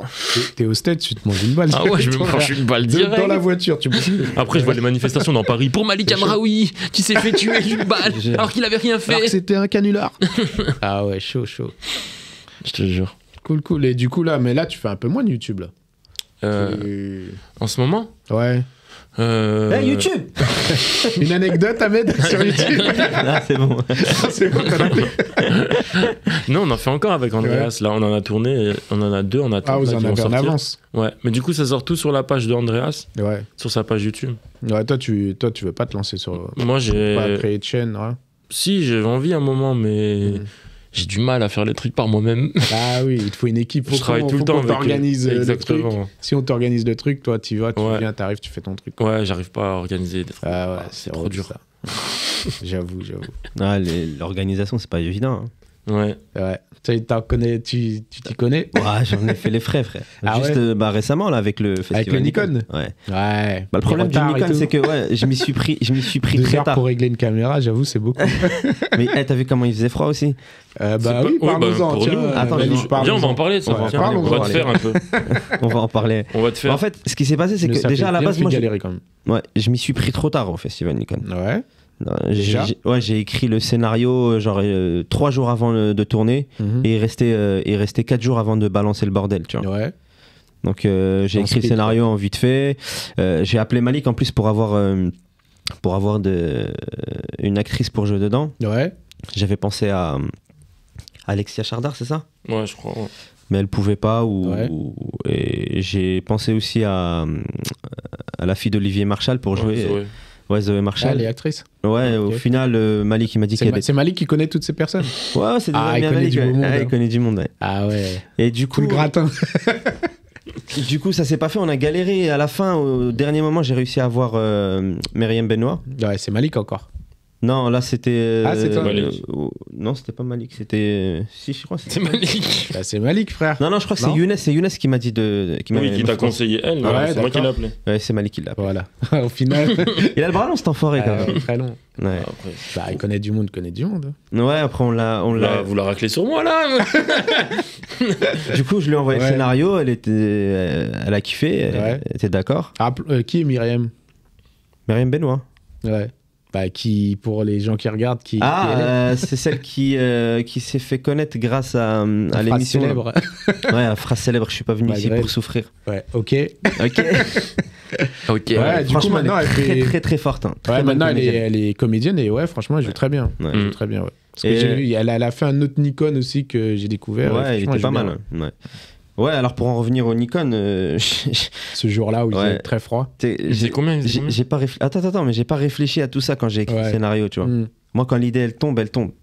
T'es au stade, tu te manges une balle. Ah ouais, je me mange une balle direct. Dans la voiture, tu peux. Après, je vois les manifestations dans Paris pour Malik Amraoui, qui s'est fait tuer d'une balle, alors qu'il avait rien Alors que fait. c'était un canular. Ah ouais, chaud. Je te jure. Cool. Et du coup là, mais là tu fais un peu moins de YouTube là. En ce moment Ouais. YouTube. Une anecdote à mettre sur YouTube. Là, c'est bon. C'est bon, t'as l'appelé. Non, on en fait encore avec Andreas. Là, on en a tourné, on en a 2 en attente. Ah, vous là, en qui vont avez en sortir. avance. Ouais, mais du coup, ça sort tout sur la page de Andreas, Ouais. sur sa page YouTube. Ouais, toi tu veux pas te lancer sur. Moi, Pas créer de chaîne, ouais. Si, j'avais envie un moment, mais j'ai du mal à faire les trucs par moi-même. Ah oui, il te faut une équipe. Je travaille tout le temps avec t'organise le truc. Exactement. Si on t'organise le truc, toi tu vas, tu Ouais. viens, t'arrives, tu fais ton truc. Ouais, j'arrive pas à organiser des trucs. Ah ouais, c'est relou, trop dur. ça. J'avoue. Ah, l'organisation, c'est pas évident. Ouais. Ouais. Tu t'y connais Ouais, j'en ai fait les frais, frère. Ah Juste ouais récemment, là, avec le festival. Avec le Nikon. Ouais. Ouais. Bah, le problème du Nikon, c'est que je m'y suis pris 2 très heures tard. pour régler une caméra, j'avoue, c'est beaucoup. Mais t'as vu comment il faisait froid aussi? Bah pas- oui, ouais, parlons-en. pour tiens, nous. Attends, Malik, viens, parlons-en. Viens, on va en parler de ça. Ouais, Tiens, parlons-en, on va te allez. faire un peu. On va en parler. On va te faire. En fait, ce qui s'est passé, c'est Mais que ça déjà fait à la bien base, fait moi, galérer quand même. je m'y suis pris trop tard au festival Nikon. Ouais. Non, Déjà j'ai écrit le scénario genre 3 jours avant de tourner et il restait 4 jours avant de balancer le bordel, tu vois. Ouais. Donc j'ai écrit le speed, scénario en vite fait. J'ai appelé Malik en plus pour avoir une actrice pour jouer dedans. Ouais. J'avais pensé à Alexia Chardar, c'est ça? Ouais, je crois. Ouais. Mais elle pouvait pas. Ouais. Et j'ai pensé aussi à la fille d'Olivier Marchal pour jouer. Ouais, Ouais, Zoé Ah, Marchal. les actrices. Ouais, Ok. au final, Malik il m'a dit qu'elle était. C'est Malik qui connaît toutes ces personnes. Ouais, c'est des Ah, amis il à connaît Malik, du ouais. beau monde, Ah, hein. il connaît du monde, ouais. Ah ouais. Et du Tout coup, le gratin. ça s'est pas fait. On a galéré. Et à la fin, au dernier moment, j'ai réussi à avoir Myriam Benoît. Ouais, c'est Malik encore. Non, là c'était. Ah, c'est toi. Malik. Non, c'était pas Malik. C'était. Si, je crois. C'est Malik. Bah, c'est Malik, frère. Non, je crois que c'est Non. Younes. C'est Younes qui m'a dit de. Oui, qui t'a conseillé elle. Ouais, C'est moi qui l'ai d'accord. appelé. Ouais, c'est Malik qui l'a. Voilà. Au final. Il a le bras long, cet enfoiré quand même. Très long. Ouais. Après. Bah, il connaît du monde. Ouais, après on l'a. Vous la raclez sur moi là. Du coup, je lui ai envoyé Ouais. le scénario. Elle a kiffé. Elle Ouais. était d'accord. Ah, qui est Myriam? Myriam Benoît. Ouais. Bah, pour les gens qui regardent, qui est c'est celle qui s'est fait connaître grâce à l'émission. célèbre. Ouais, phrase célèbre, je suis pas venu ici pour souffrir. Ouais, ok. Ok. Ouais, du franchement, coup, maintenant, elle est très très forte. Hein. Ouais, Très bonne maintenant, comédienne. elle est comédienne et ouais, franchement, elle joue très bien. Ouais. Elle joue très bien, ouais. Parce que Et- j'ai vu, elle a fait un autre Nikon aussi que j'ai découvert. Ouais, il franchement, était pas elle joue mal. bien. Ouais. Ouais, alors pour en revenir au Nikon, Ce jour-là où il Ouais. faisait très froid. Il faisait combien j'ai pas réfléchi. Attends, mais j'ai pas réfléchi à tout ça quand j'ai écrit le Ouais. scénario, tu vois. Moi, quand l'idée elle tombe.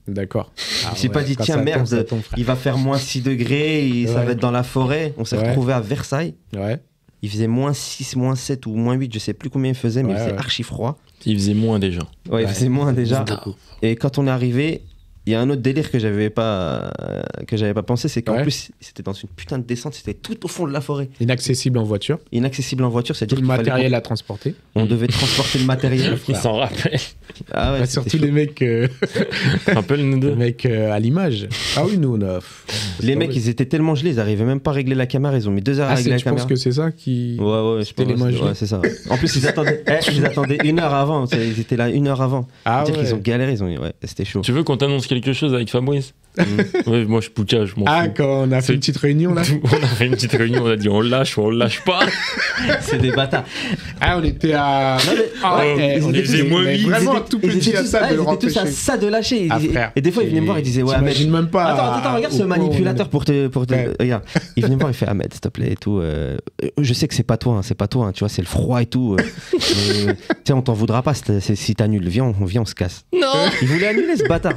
D'accord. Je me suis pas dit, quand tiens, ça merde, tombe, ça tombe, frère. il va faire moins 6 degrés, et ça Ouais. va être dans la forêt. On s'est Ouais. retrouvé à Versailles. Ouais. Il faisait moins 6, moins 7 ou moins 8, je sais plus combien il faisait, mais Ouais, il faisait ouais. archi froid. Il faisait moins déjà. Ouais, il faisait moins déjà. Beaucoup. Et quand on est arrivé, il y a un autre délire que j'avais pas pensé, c'est qu'en Ouais. plus, c'était dans une putain de descente, c'était tout au fond de la forêt. Inaccessible en voiture. Inaccessible en voiture, Tout c'est-à-dire le qu'il fallait matériel à transporter. on devait transporter le matériel. Il s'en rappelle. Ah ouais, Ouais, c'était surtout chaud. les mecs, Tu te rappelles, nous les deux mecs à l'image. Ah oui, nous, on a. Les mecs, ils étaient tellement gelés, ils arrivaient même pas à régler la caméra, ils ont mis 2 heures à Ah, régler la tu penses caméra. que c'est ça qui. Ouais, ouais, je C'était pense, les mains gelées. ouais, c'est ça. En plus, ils attendaient 1 heure avant, ils étaient là 1 heure avant. Ah C'est-à-dire ouais. qu'ils ont galéré, ouais, c'était chaud. Tu veux qu'on t'annonce quelque chose avec Fabrice Ouais, moi je pouca, je m'en Ah, fous. quand on a fait C'est- une petite réunion là. On a fait une petite réunion, on a dit on lâche ou on lâche pas. C'est des bâtards. Ah, on était à. Ah ouais, ils on étaient était moins mais huit. vraiment tout Ils petit étaient à tous, ça de ils étaient rentrer tous à chez. ça de lâcher. Ah, frère. Et des fois, ils venaient me voir, ils disaient ouais, Ahmed. T'imagines même pas. Attends, regarde ce au point où on manipulateur est. pour te. Ouais. Regarde, il venait me voir, il fait Ahmed, s'il te plaît, et tout. Je sais que c'est pas toi, tu vois, c'est le froid et tout. Mais, tiens, on t'en voudra pas si t'annules. Viens, on se casse. Non. Il voulait annuler ce bâtard.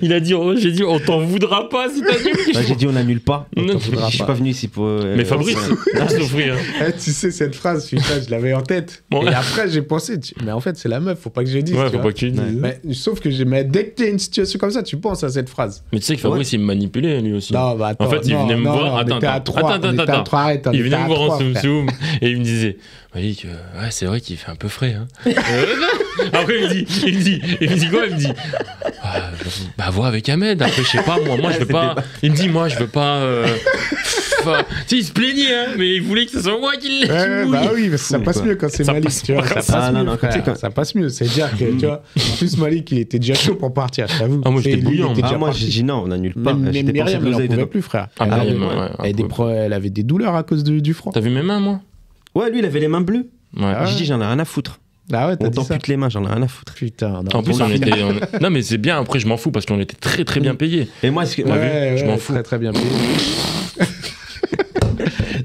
Il a dit, j'ai dit on t'en voudra pas si t'as dit. Bah, j'ai dit on annule pas. Non, t'en voudra Je suis pas. pas venu ici pour. Mais Fabrice, on s'offrir. Eh, tu sais, cette phrase, putain, je l'avais en tête. Bon. Et après, j'ai pensé, mais en fait, c'est la meuf, faut pas que je dise. Ouais, tu faut vois. pas que tu dises. Mais, sauf que mais dès que t'es une situation comme ça, tu penses à cette phrase. Mais tu sais que Fabrice, il me manipulait lui aussi. Non, bah attends. En fait, il venait me non, voir. on Attends, était à attends, 3. attends, On était à attends. 3, arrête, on Il était venait à me voir en 3, soum frère. soum et il me disait Malik, ouais, c'est vrai qu'il fait un peu frais. Hein. Après, il me dit quoi? Il me dit bah, vois avec Ahmed. Après, je sais pas, moi, je veux pas. Il me dit, moi, je veux pas. Tu sais, il se plaignait, hein, mais il voulait que ce soit moi qui Ouais, mouille. bah oui, parce que ça Fou, passe quoi. mieux quand c'est Ça Malik, passe tu vois. pas. Ça passe Ah, non, mieux, non, quand frère. c'est quand- Ça passe mieux. C'est-à-dire que, tu vois, en plus, Malik, il était déjà chaud pour partir, je t'avoue. Ah, moi, j'étais Et lui, il bouillant, était moi. déjà Ah, moi, parti. j'ai dit non, on annule pas. Même J'ai dépensé Myriam, de elle en l'oseille pouvait dedans. plus, frère. Ah, Elle avait- Myriam, ouais, elle avait des douleurs à cause du froid. T'as vu mes mains, moi? Ouais, lui, il avait les mains bleues. Ouais. Ah, J'ai dit, j'en ai rien à foutre. Ah ouais, t'as On dit ça. t'ampute les mains, j'en ai rien à foutre. Putain, non. En plus, Bon, on était. Non, mais c'est bien, après, je m'en fous parce qu'on était très très bien payés. Et moi, est-ce que. T'as vu Ouais, Je ouais, m'en fous. Très très bien payé.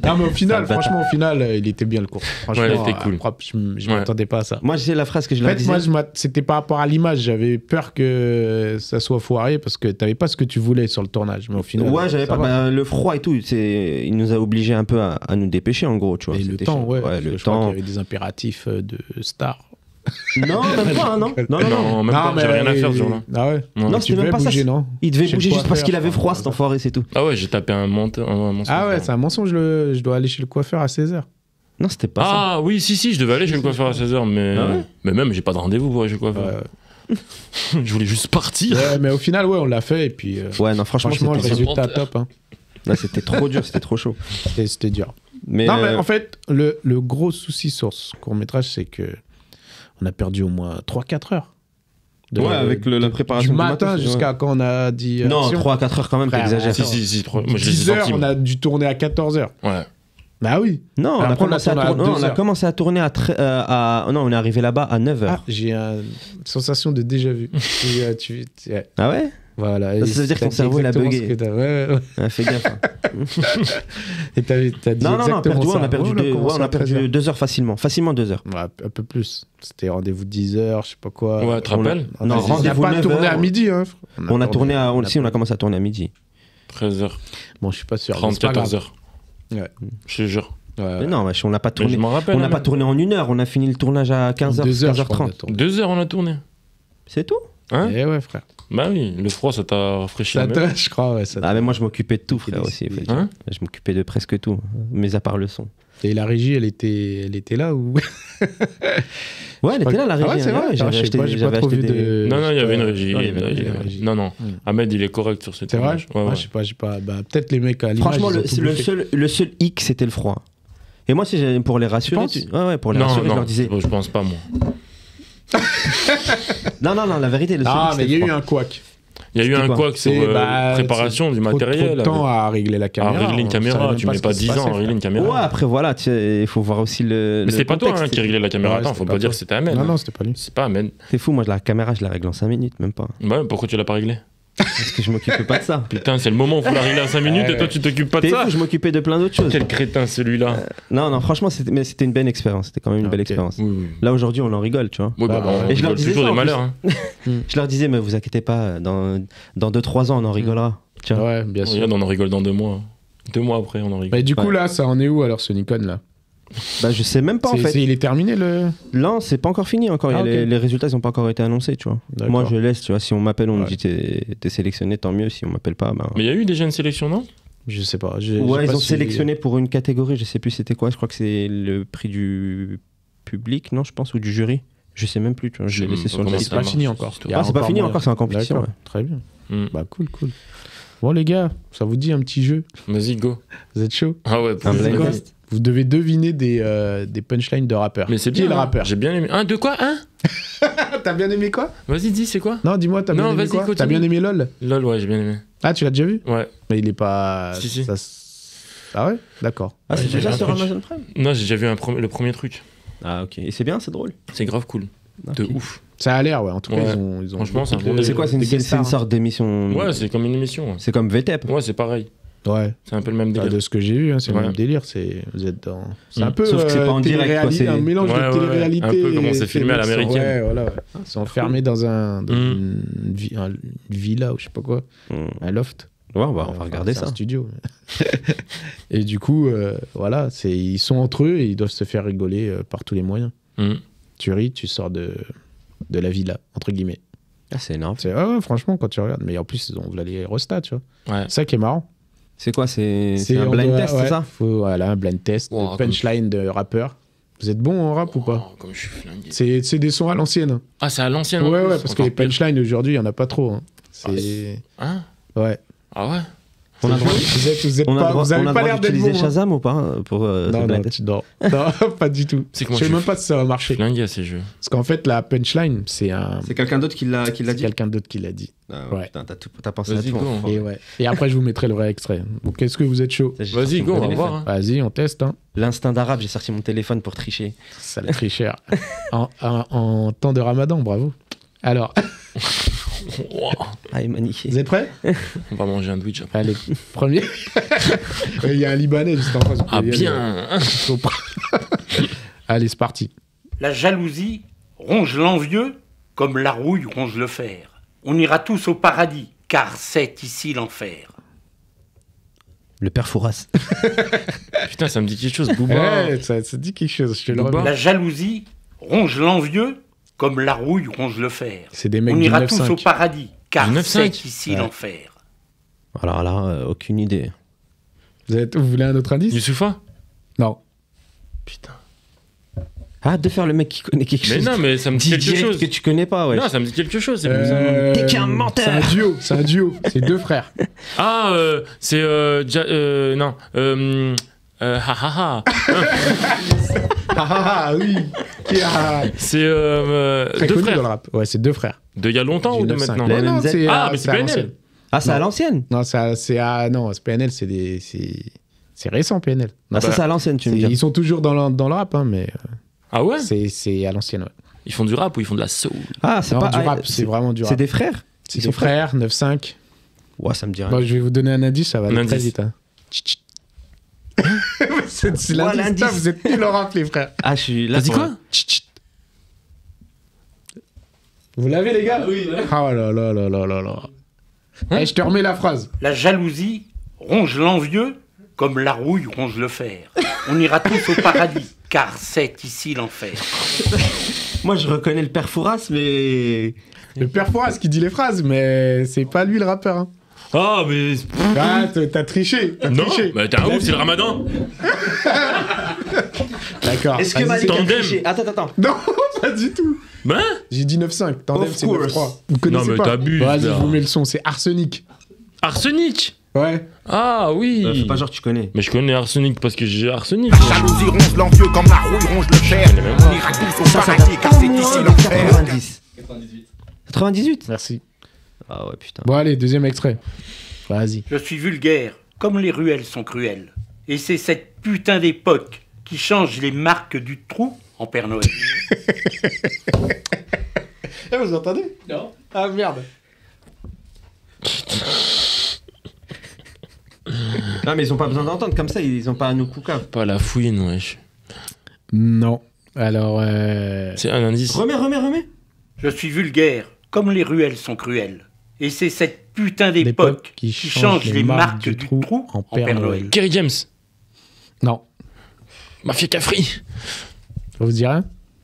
Non, mais au final, C'est un franchement, au final, il était bien le cours. Franchement, Ouais, il était cool. propre, je Ouais. m'attendais pas à ça. Moi, j'ai la phrase que je En leur fait, disais. moi, c'était par rapport à l'image. J'avais peur que ça soit foiré parce que t'avais pas ce que tu voulais sur le tournage. Mais au final, Ouais, j'avais ça pas. va. Bah, le froid et tout, il nous a obligés un peu à nous dépêcher, en gros, tu vois. Et le C'était temps, chaud. ouais. parce le que je crois temps. qu'il y avait des impératifs de stars. Non, même pas, non. Non, non, non. Non, même pas, mais j'ai rien à faire ce jour-là. Ah ouais. Non, Tu c'était même devais pas ça. bouger, non? Il devait Chez le bouger juste parce coiffeur, qu'il avait froid, enfin, cet enfoiré, c'est tout. Ah ouais, j'ai tapé un mensonge. Ah ouais, c'est un mensonge. Je dois aller chez le coiffeur à 16h. Non, c'était pas ça. Ah oui, si, je devais aller chez le coiffeur à 16h, mais. Ah ouais Mais même, j'ai pas de rendez-vous pour aller chez le coiffeur. Je voulais juste partir. Ouais, mais au final, ouais, on l'a fait. Et puis, Ouais, non, franchement, franchement, le c'était résultat top. Hein. là, c'était trop dur, c'était trop chaud. C'était dur. Mais, Non, mais en fait, le gros souci sur ce court-métrage, c'est que on a perdu au moins 3-4 heures. Ouais, avec la préparation du du matin matos, jusqu'à quand on a dit. non, action. 3 à 4 heures quand même, Frère, t'exagères. Si, moi je les ai 10 heures, sentis. on a dû tourner à 14 heures. Ouais. Bah oui. Non, on a, Après, commencé à tourné tourner, non, on a 2 heures. commencé à tourner non, on est arrivé là-bas à 9h. Ah, j'ai une sensation de déjà vu. Ouais. Ah ouais? Voilà. Ça veut dire que ton cerveau, il a bugué. Ouais. Ah, fais gaffe. Hein. Et t'as dit Non, exactement perdu, ça. on a perdu, Ouais, on a perdu 13 2 heures facilement. Facilement 2 heures. heures. Ouais, un peu plus. C'était rendez-vous 10 heures, je sais pas quoi. Ouais, tu te rappelles? Non, on rendez-vous n'a pas 9 tourné heures. à midi. Hein. On a tourné à. Si, on a commencé à tourner à midi. 13h, Bon, je suis pas sûr. 30, mais c'est pas grave. 14h. Ouais. Je te jure. Ouais. Mais non, wesh, on n'a pas Mais tourné. je m'en rappelle. On n'a hein, pas tourné en 1 heure. On a fini le tournage à 15h, 2 heures, je crois, on a 15h30. tourné. 2 heures on a tourné. C'est tout? Hein? Eh ouais, frère. Bah oui, le froid ça t'a rafraîchi. Ça la mémoire. je crois, ouais. Ça Ah, mais moi, je m'occupais de tout, Il frère, est- aussi. il est- faut dire. Hein? Je m'occupais de presque tout, mais à part le son. Et la régie, elle était là ou Ouais, elle était là, la régie. Ah ouais, c'est hein, vrai. ouais, j'avais Je sais acheté- pas, j'ai j'avais pas trop acheté vu des- de. Non, non, il y avait une Ouais. régie. Non, il y avait une régie, ouais. Non, non. Hmm. Ahmed, il est correct sur cette C'est vrai. image. Ouais, Ah, ouais. je sais pas. Bah, peut-être les mecs à l'image. Franchement, ils ont tout bouffé. le seul hic, c'était le froid. Et moi, pour les rassurer, penses ouais, pour les Non, rassurer, je non, leur disais. je pense pas, moi. Non, la vérité, le Ah, Sonic, mais il y a c'était eu froid. un couac. Il y a eu C'était un quoi couac sur préparation du matériel. Trop de temps à régler la à caméra. régler une on savait caméra. même Tu mets ce pas qui se 10 ans passait, à régler une Ouais, caméra. après, voilà, il faut voir aussi le. Mais c'est pas toi contexte. qui réglais la caméra. Ouais, Attends, c'était faut pas pas dire toi. que c'était Ahmed. Non, c'était pas lui. C'est pas Ahmed. C'est fou, moi, la caméra, je la règle en 5 minutes, même pas. Ouais, pourquoi tu l'as pas réglé? Parce que je m'occupais pas de ça. Putain, c'est le moment où il faut la régler en 5 minutes et toi tu t'occupes pas de T'es ça. fou, je m'occupais de plein d'autres choses. Quel crétin celui-là. Non, franchement, c'était une belle expérience. C'était quand même une belle Ok. expérience. Oui. Là, aujourd'hui, on en rigole, tu vois. Ouais, bah, on Et je leur rigole disais toujours ça, des en malheurs. Hein. Je leur disais, mais vous inquiétez pas, dans 2-3 ans, on en rigolera. Tu vois. Ouais, bien sûr. Regarde, on en rigole dans 2 mois. 2 mois après, on en rigole. Mais du coup, Ouais. là, ça en est où alors ce Nikon là? Bah, je sais même pas, en fait. Il est terminé le. Là, c'est pas encore fini encore. Ah, ok. Les résultats, ils ont pas encore été annoncés, tu vois. D'accord. Moi, je laisse, tu vois. Si on m'appelle, on me Ouais. dit t'es sélectionné, tant mieux. Si on m'appelle pas, ben. Mais il y a eu déjà une sélection, non? Je sais pas. Ouais, j'ai ils pas ont suivi. sélectionné pour une catégorie, je sais plus c'était quoi. Je crois que c'est le prix du public, non, je pense, ou du jury. Je sais même plus, tu vois. Je l'ai Je sais laissé même sur pas le comment site. C'est pas ça fini marche, encore. cette Il y a Ah, c'est pas fini moyen. encore, c'est en compétition. D'accord. Ouais. Très bien. Hmm. Bah cool. Bon les gars, ça vous dit un petit jeu? Vas-y, go. Vous êtes chaud? Ah ouais, Un blind quoi test. Vous devez deviner des punchlines de rappeurs. Mais c'est Qui bien. est le hein. rappeur? J'ai bien aimé. Hein, de quoi? Hein? T'as bien aimé quoi? Vas-y, dis, c'est quoi? Non, dis-moi, t'as bien Non, aimé vas-y, quoi? continue. T'as bien aimé LOL? Lol, ouais, j'ai bien aimé. Ah, tu l'as déjà vu? Ouais. Mais il est pas. Si, si. Ah ouais? D'accord. Ah, c'est Ouais, déjà j'ai sur un truc. Amazon Prime. Non, j'ai déjà vu le premier truc. Ah, ok. Et c'est bien, c'est drôle. C'est grave cool. De Ok. ouf. Ça a l'air, ouais. En tout cas, Ouais. ils ont Franchement, c'est un beaucoup bon de- C'est quoi? C'est des une guest stars, sorte d'émission. Ouais, c'est comme une émission. C'est comme VTEP. Ouais, c'est pareil. hein. Ouais. C'est un peu le même Enfin, délire. de ce que j'ai vu, hein, c'est le Ouais. même délire. Vous êtes dans. C'est un peu. Sauf que c'est pas en direct, quoi, télé-réalité, c'est- un mélange Ouais, de ouais, télé-réalité. un peu comment et c'est filmé à les mecs sont- l'américaine. Ouais, voilà. Ouais. Ils sont enfermés dans une villa ou je sais pas quoi, Hmm. un loft. Ouais, on va Enfin, regarder c'est un ça. studio. Et du coup, voilà, ils sont entre eux et ils doivent se faire rigoler par tous les moyens. Hmm. Tu ris, tu sors de la villa, entre guillemets. Ah, c'est énorme. Ouais, franchement, quand tu regardes. Mais en plus, ils ont voilà, les restats, tu vois. Ouais. C'est ça qui est marrant. C'est quoi? C'est un on blind doit- test, ouais, c'est ça? Voilà, un blind test, Wow, punchline de rappeur. Vous êtes bon en rap ou pas? Oh, comme je suis flingué. C'est des sons à l'ancienne. Ah, c'est à l'ancienne. Ouais, en plus, ouais, parce que encore les pire. punchlines aujourd'hui, il n'y en a pas trop. Hein. Hein? Ouais. Ah ouais? On a le droit- Vous êtes on a pas, le droit- vous avez on a le pas droit l'air d'être d'utiliser bon. hein. Shazam ou pas pour ce Non, blind non, test? non, pas du tout. C'est que Je moi, sais je même suis pas si ça va marcher. flingué à ces jeux. Parce qu'en fait, la punchline, c'est quelqu'un d'autre qui l'a dit? quelqu'un d'autre qui l'a dit. Ah, Ouais. Putain, t'as pensé à Vas-y, tout. go. hein. Et, ouais. Et après, je vous mettrai le vrai extrait. Donc, est-ce que vous êtes chaud? Ça, j'ai Vas-y, sorti go, mon on va téléphone. voir. hein. Vas-y, on teste. Hein. L'instinct d'arabe, j'ai sorti mon téléphone pour tricher. Ça le tricheur. en temps de ramadan, bravo. Alors, Ah, il m'a niqué. vous êtes prêts? On va manger un Twitch après. Allez, premier. Il y a un Libanais juste en face. vous Ah, pouvez y aller. bien! Faut pas- Allez, c'est parti. La jalousie ronge l'envieux comme la rouille ronge le fer. On ira tous au paradis, car c'est ici l'enfer. Le père Fouras. Putain, ça me dit quelque chose, Booba. Ouais, ça dit quelque chose, je te le Booba. remets. La jalousie ronge l'envieux comme la rouille ronge le fer. C'est des mecs On du ira tous 9-5. au paradis, car Du 9-5. c'est ici Ouais. l'enfer. Alors là, aucune idée. Vous voulez un autre indice? Youssoufa? Non. Putain. Ah, de faire le mec qui connaît quelque Mais chose. non, mais ça me dit Dis quelque direct chose. que tu connais pas, ouais. Non, ça me dit quelque chose, c'est pour ça. T'es qu'un menteur. C'est un duo. C'est deux frères. Ah, c'est. Non. Ha ha ha. Ah oui. Qui a... C'est. Très Deux connu frères. dans le rap. Ouais, c'est deux frères. De il y a longtemps Du ou de 9-5. maintenant? Les Non, MMZ. c'est Ah, à- mais c'est à PNL. l'ancienne. Ah, c'est Non. à l'ancienne. Non, non, PNL, c'est récent PNL. Non, Ah, ça, c'est à l'ancienne, tu me c'est- dis. ils sont toujours dans le rap, hein, mais Ah ouais? c'est à l'ancienne. Ouais. Ils font du rap ou ils font de la soul? Ah, c'est Non, pas du rap, c'est vraiment du rap. C'est des frères? C'est Ils des sont frères, 9-5. Ouais, ça me dit rien. Bon, je vais vous donner un indice, ça va Un aller très indice. vite. Hein. c'est Ouais, l'indice. l'indice. Putain, vous êtes nuls en rap, les frères. Ah, je suis là. T'as dit pour- quoi? Vous l'avez, les gars? Oui. Oh là là là là là là. Eh, je te remets la phrase. La jalousie ronge l'envieux comme la rouille ronge le fer. On ira tous au paradis, car c'est ici l'enfer. Moi, je reconnais le père Fouras, mais. Le père Fouras qui dit les phrases, mais c'est pas lui le rappeur. Hein. Ah, mais. Ah, t'as triché. T'as Non, triché. mais t'es un ouf, c'est le ramadan. D'accord. Est-ce que Vas-y, Malik a Tandem. triché? Attends. Non, pas du tout. Ben? J'ai dit 9-5. Tandem, Of c'est course. 9-3. Vous connaissez Non, mais pas? t'abuses, Vas-y, là. je vous mets le son. C'est Arsenic. Arsenic? Ouais. Ah oui. Fais pas genre tu connais. Mais je connais Arsenic parce que j'ai Arsenic. Jalousie ronge l'envieux comme la rouille ronge le fer. On ira tous au paradis car c'est ici l'enfer. 90. 98. Merci. Ah ouais, putain. Bon, allez, deuxième extrait. Vas-y. Je suis vulgaire, comme les ruelles sont cruelles. Et c'est cette putain d'époque qui change les marques du trou en Père Noël. Eh, vous entendez? Non. Ah merde. Non, mais ils ont pas besoin d'entendre comme ça, ils ont pas à nous couper. Pas la fouine, wesh. Non. Alors. C'est un indice. Remets. Je suis vulgaire, comme les ruelles sont cruelles. Et c'est cette putain d'époque qui change les marques du trou en Père Noël. Kerry James. Non. Mafia Cafri. Ça vous dit rien?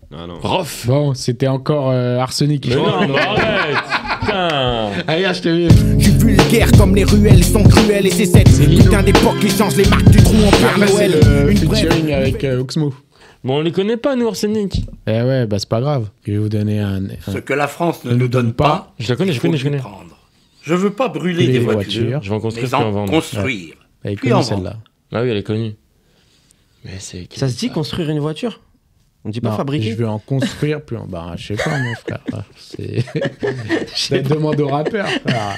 Non. Rof. Bon, c'était encore Arsenic. Mais non, mais arrête. Putain. Allez, je te vu. Je suis vulgaire comme les ruelles sont cruelles. Et c'est cette putain d'époque qui change les marques du trou en Père Noël. Le featuring avec Oxmo. Bon, on les connaît pas, nous, Arsenic. Eh ouais, bah c'est pas grave. Je vais vous donner un... Ce que la France ne nous donne pas, je la connais, je connais. Prendre. Je veux pas brûler des voitures, je vais en construire mais puis en en vendre. construire. Ouais. Elle est Puis connue en celle-là. Ah oui, elle est connue. Mais c'est... Ça se dit construire une voiture? On dit pas Non, fabriquer? je vais en construire plus en... Bah, je sais pas, mon frère. C'est... Je demande au rappeur, frère.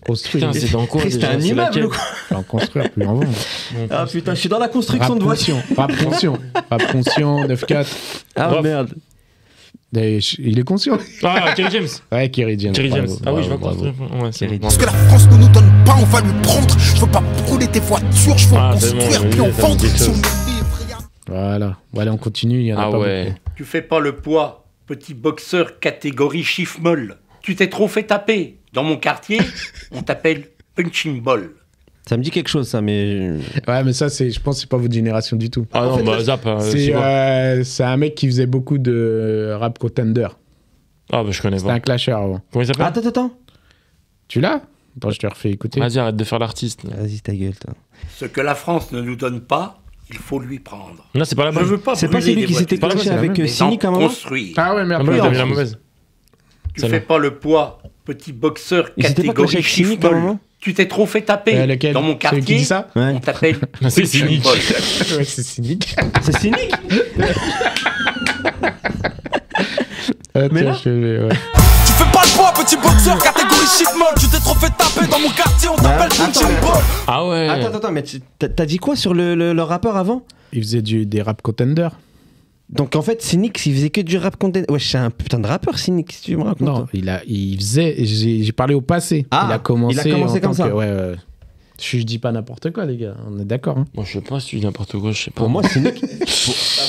Construire. Putain, c'est dans quoi C'était déjà? un C'est immeuble laquelle? ou quoi? Je vais en construire plus en vendre. Ah putain, je suis dans la construction de voitures. Rap conscient. Rap conscient, 9-4. Ah Bref. merde. Il est conscient. Ah, Kerry James. Ouais, Kerry James. Kerry James. Bravo, Ah oui, je vais bravo, construire. Ouais, c'est bon. Ce que la France ne nous donne pas, on va lui prendre. Je veux pas brûler tes voitures, je veux en c'est bon, construire mais puis en ça me vendre. dit quelque Sur chose. mes livres, y a- Voilà. Bon, allez, on continue. Il y en a Ah pas ouais. beaucoup. Tu fais pas le poids, petit boxeur catégorie chiffre molle. Tu t'es trop fait taper. Dans mon quartier, on t'appelle punching ball. Ça me dit quelque chose ça, mais... Ouais, mais ça, je pense que c'est pas votre génération du tout. Ah non, bah zap. C'est un mec qui faisait beaucoup de rap contender. Ah bah je connais C'était pas. un clasher avant. Comment il s'appelle? Attends. Tu l'as? Attends, je te refais écouter. Vas-y, arrête de faire l'artiste. Vas-y, ta gueule, toi. Ce que la France ne nous donne pas, il faut lui prendre. Non, c'est pas la Je bonne. veux pas C'est pas brûler celui des qui s'était voitures, clashé avec mais Cynic à un en moment? construire. Ah ouais, merde. Ah bah oui, t'as mis la non. mauvaise. Tu fais pas le poids, petit boxeur Il s'était pas clashé catégorie avec chiffre Cynic à un molle. moment? Tu t'es trop fait taper. Lequel? Dans mon Celui qui quartier, dit ça? Ouais. on t'appelle C'est punching Cynic. ball. Ouais, c'est cynique. C'est Cynic? Mais là ouais. Tu fais pas le poids, petit boxeur, catégorie chic molle. Tu t'es trop fait taper dans mon quartier, on t'appelle punching ball. Ah ouais. Attends, mais t'as dit quoi sur le rappeur avant? Il faisait des rap contenders. Donc en fait, Cynic, il faisait que du rap content. Ouais, c'est un putain de rappeur, Cynic, si tu me racontes. Non, il faisait. J'ai parlé au passé. Ah, il a commencé comme en tant ça. que- ouais. Je dis pas n'importe quoi, les gars. On est d'accord. Hein. Moi, je sais pas si tu dis n'importe quoi, je sais pas. Pour moi, Cynic,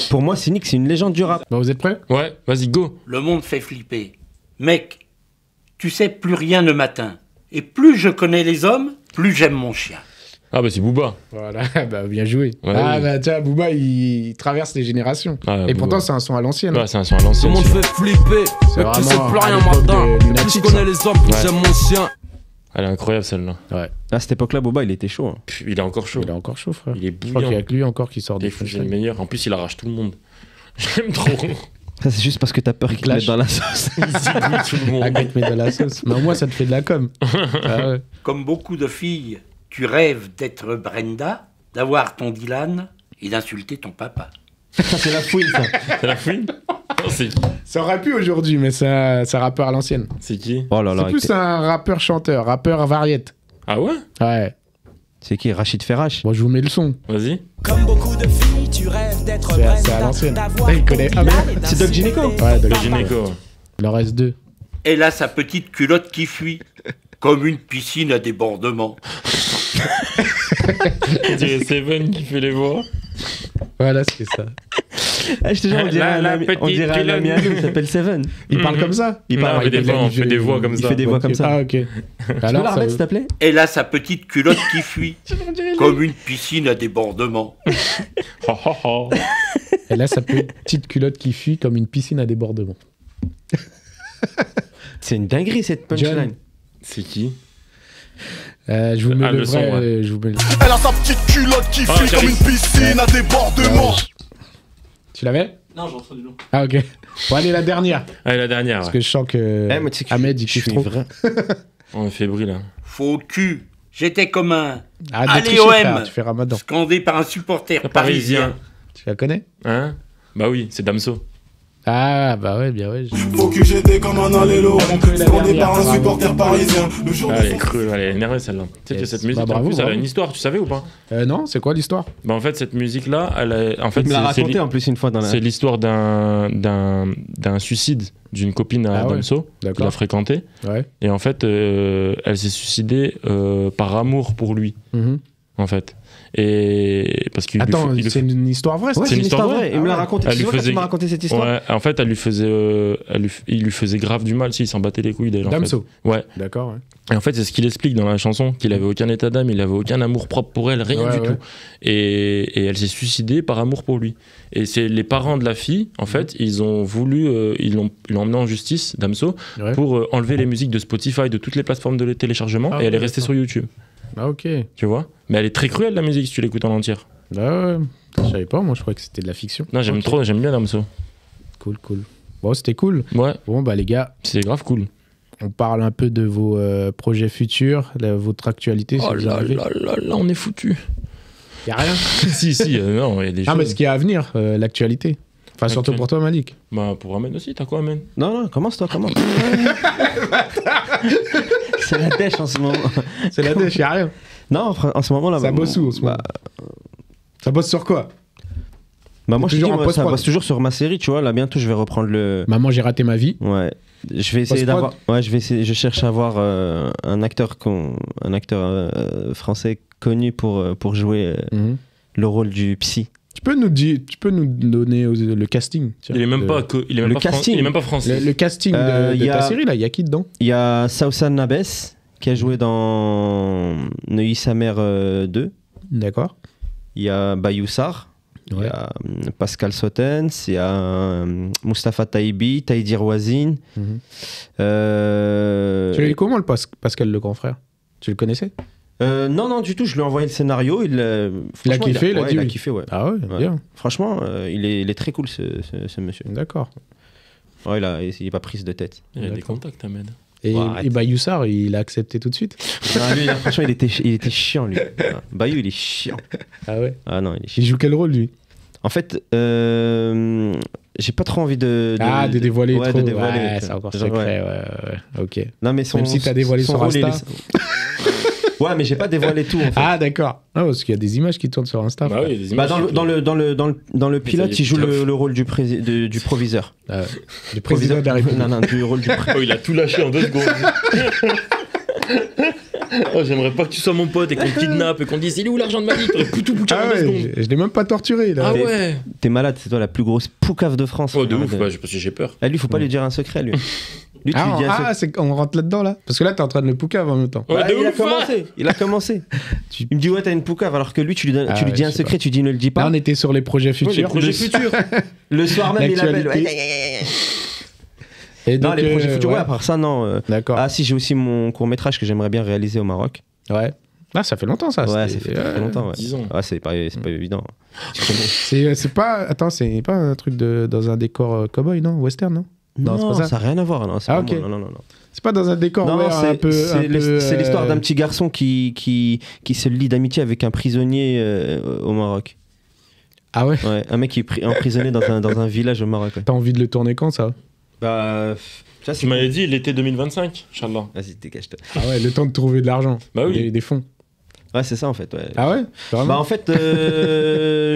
pour moi, Cynic, c'est une légende du rap. Bon, vous êtes prêts? Ouais, vas-y, go. Le monde fait flipper. Mec, tu sais, plus rien ne m'atteint. Et plus je connais les hommes, plus j'aime mon chien. Ah bah c'est Booba. Voilà, bah bien joué. Ouais, ah oui. bah tiens, Booba, il traverse les générations. Ah, Et Booba. pourtant, c'est un son à l'ancienne. Ouais, c'est un son à l'ancienne. Tout le monde fait flipper, C'est mec, tu sais vraiment plus à rien l'époque maintenant. de Plus Lunatic, je connais ça. les hommes, plus Ouais. j'aime mon chien. Elle est incroyable celle-là. Ouais, À cette époque-là, Boba, il était chaud. Hein. Pff, il est encore chaud. il est encore chaud, frère. Il est Je crois qu'il y bouillant. a que lui encore qui sort Il des est freestyles. le meilleur. En plus, il arrache tout le monde. J'aime trop. Ça, c'est juste parce que t'as peur qu'il te clash. mette dans la sauce. Il zigouille tout le La monde. gars te met de la sauce. Mais au moins, ça te fait de la com. Ah ouais. Comme beaucoup de filles, tu rêves d'être Brenda, d'avoir ton Dylan et d'insulter ton papa. Ça, c'est la fouine, ça. C'est la fouine? Non, c'est qui? Ça aurait pu aujourd'hui, mais c'est un rappeur à l'ancienne. C'est qui? Oh là là. C'est plus un rappeur-chanteur, rappeur variette. Ah ouais? Ouais. C'est qui? Rachid Ferrache? Bon, je vous mets le son. Vas-y. Comme beaucoup de filles, tu rêves d'être C'est à l'ancienne. Il connaît. Ah, mais C'est Doc Gineco? ouais, Le Doc. gynéco. Il en reste deux. Elle a sa petite culotte qui fuit, comme une piscine à débordement. On dirait Seven qui fait les voix. Voilà, c'est ça. Ah, je te jure, on dirait La un petite ami à nous, il s'appelle Seven. Il parle comme ça? Il parle on fait des voix, on fait des voix comme il ça. fait des voix comme ça. Ah, ok. Tu peux la Alors, ça remettre, s'il te plaît? Elle a sa petite culotte qui fuit, comme une piscine à débordement. Oh, oh, oh. Elle a sa petite culotte qui fuit comme une piscine à débordement. C'est une dinguerie, cette punchline. C'est qui? Je vous mets Ah, le le son, vrai. ouais. Je vous mets le... Elle a sa petite culotte qui Ah, fuit comme Charlie. une piscine à débordement. Tu l'avais? Non, j'en reçois du nom. Ah, ok. Bon, allez, la dernière. Allez, la dernière. Parce Ouais. que je sens que Eh, moi, tu sais que Ahmed, il je kiffe suis trop. vrai. On est fébrile là. Faux cul, J'étais comme un Allez OM, tu fais Ramadan. scandé par un supporter parisien. Tu la connais? Hein? Bah oui, c'est Damso. Ah, bah ouais, bien ouais. Faut que j'étais comme un allélo, scandé par un supporter parisien. Le jour Elle est crue, elle est énervée celle-là. Tu sais que cette musique, bravo, en plus, elle a bravo. une histoire, tu savais ou pas? Non, c'est quoi l'histoire? Bah en fait, cette musique-là, en fait, Il me l'a raconté en plus une fois dans la. c'est l'histoire d'un suicide d'une copine à Ah ouais, Damso qu'il d'accord. a fréquenté. Ouais. Et en fait, elle s'est suicidée par amour pour lui, en fait. Et parce qu'il Attends, c'est une histoire vraie, ça? Ouais, c'est une histoire vraie. Il me l'a raconté. Elle lui faisait... Tu m'as raconté cette histoire. Ouais, en fait, il lui faisait grave du mal. Si, il s'en battait les couilles d'elle. Damso. En fait. Ouais. D'accord, ouais. Et en fait, c'est ce qu'il explique dans la chanson, qu'il avait aucun état d'âme, il avait aucun amour propre pour elle, rien du tout. Et elle s'est suicidée par amour pour lui. Et c'est les parents de la fille, en fait, ils ont voulu, ils l'ont emmené en justice, Damso, pour enlever les musiques de Spotify, de toutes les plateformes de téléchargement, et elle est restée sur YouTube. Ah ok. Tu vois? Mais elle est très cruelle la musique si tu l'écoutes en entière. Ah ouais. Je savais pas, moi je croyais que c'était de la fiction. Non, j'aime trop, j'aime bien Damso. Cool. Bon, c'était cool. Ouais. Bon, bah les gars. C'est grave cool. On parle un peu de vos projets futurs, votre actualité. Oh si vous en là avez. là, on est foutus. Y'a rien. si, non, il y a des choses. Ah, mais ce qui est à venir, l'actualité. Enfin, surtout pour toi, Malik. Bah, pour Amen aussi, t'as quoi, Amen? Non, commence. C'est la dèche en ce moment. C'est la dèche, y'a rien. Non, en ce moment là. Ça bosse où en ce moment? Ça bosse sur quoi? Bah moi je te dis, ça bosse toujours sur ma série, tu vois. Là bientôt je vais reprendre le. Maman, j'ai raté ma vie. Ouais. Je vais essayer d'avoir. Ouais, je cherche à avoir un acteur français connu pour jouer le rôle du psy. Tu peux nous donner le casting? Il est même pas français. Le casting de ta série là, il y a qui dedans? Il y a Sausan Nabes qui a joué dans Neuilly sa mère 2. D'accord. Il y a Bayou Sarr. Il y a Pascal Sotens, il y a Mustapha Taïbi, Taïdir Wazine. Tu l'as eu comment, Pascal le grand frère? Tu le connaissais? Non, du tout. Je lui ai envoyé le scénario. Il a kiffé, il a kiffé, ouais. Ah ouais, bien. Franchement, il est très cool, ce monsieur. D'accord. Ouais, il n'est pas prise de tête. Il a des contacts, Ahmed. Et Bayou Sarr, il a accepté tout de suite? Non, lui, franchement, il était chiant, lui. Bayou, il est chiant. Ah ouais? Ah non, il est chiant. Il joue quel rôle, lui? En fait, j'ai pas trop envie de dévoiler trop. De dévoiler, ouais, c'est encore secret, ouais. Ok. Non, mais même si t'as dévoilé son Insta. Ouais, mais j'ai pas dévoilé tout, en fait. Ah, d'accord. Non, parce qu'il y a des images qui tournent sur Insta. Bah oui, des images. Dans le pilote, il joue le rôle du proviseur. Du président de la République. Non, du rôle du Oh, il a tout lâché en 2 secondes. Oh, j'aimerais pas que tu sois mon pote et qu'on te kidnappe et qu'on te dise il est où l'argent de Malik? T'aurais tout bouché en 2 secondes. Je l'ai même pas torturé là. Ah ouais. T'es malade, c'est toi la plus grosse poucave de France. Oh de ouf, parce que j'ai peur. Lui, faut pas lui dire un secret, lui. Lui, tu lui dis un secret. On rentre là-dedans là? Parce que là, t'es en train de le poucave en même temps. Ouais, il a commencé. Il me dit ouais, t'as une poucave, alors que lui, tu lui dis un secret, tu dis ne le dis pas. Là, on était sur les projets futurs. Le soir même, il appelle. Et non, donc, les projets futurs, à part ça, non. D'accord. Ah si, j'ai aussi mon court-métrage que j'aimerais bien réaliser au Maroc. Ouais. Ah, ça fait longtemps ça. Ouais, ça fait très longtemps. Ouais. 10 ans. Ah, c'est pas évident. C'est pas. Attends, c'est pas un truc dans un décor cowboy, non? Western, non? Non, c'est pas ça. Ça n'a rien à voir. Non, ok. Non. C'est pas dans un décor un peu. C'est l'histoire d'un petit garçon qui se lie d'amitié avec un prisonnier au Maroc. Ah ouais? Ouais, un mec qui est emprisonné dans un village au Maroc. Ouais. T'as envie de le tourner quand ça? Bah. Ça, tu m'avais dit l'été 2025, Inch'Allah. Vas-y, dégage-toi. Ah ouais, le temps de trouver de l'argent. Bah oui. Des fonds. Ouais, c'est ça en fait. Ouais. Ah ouais? Bah en fait,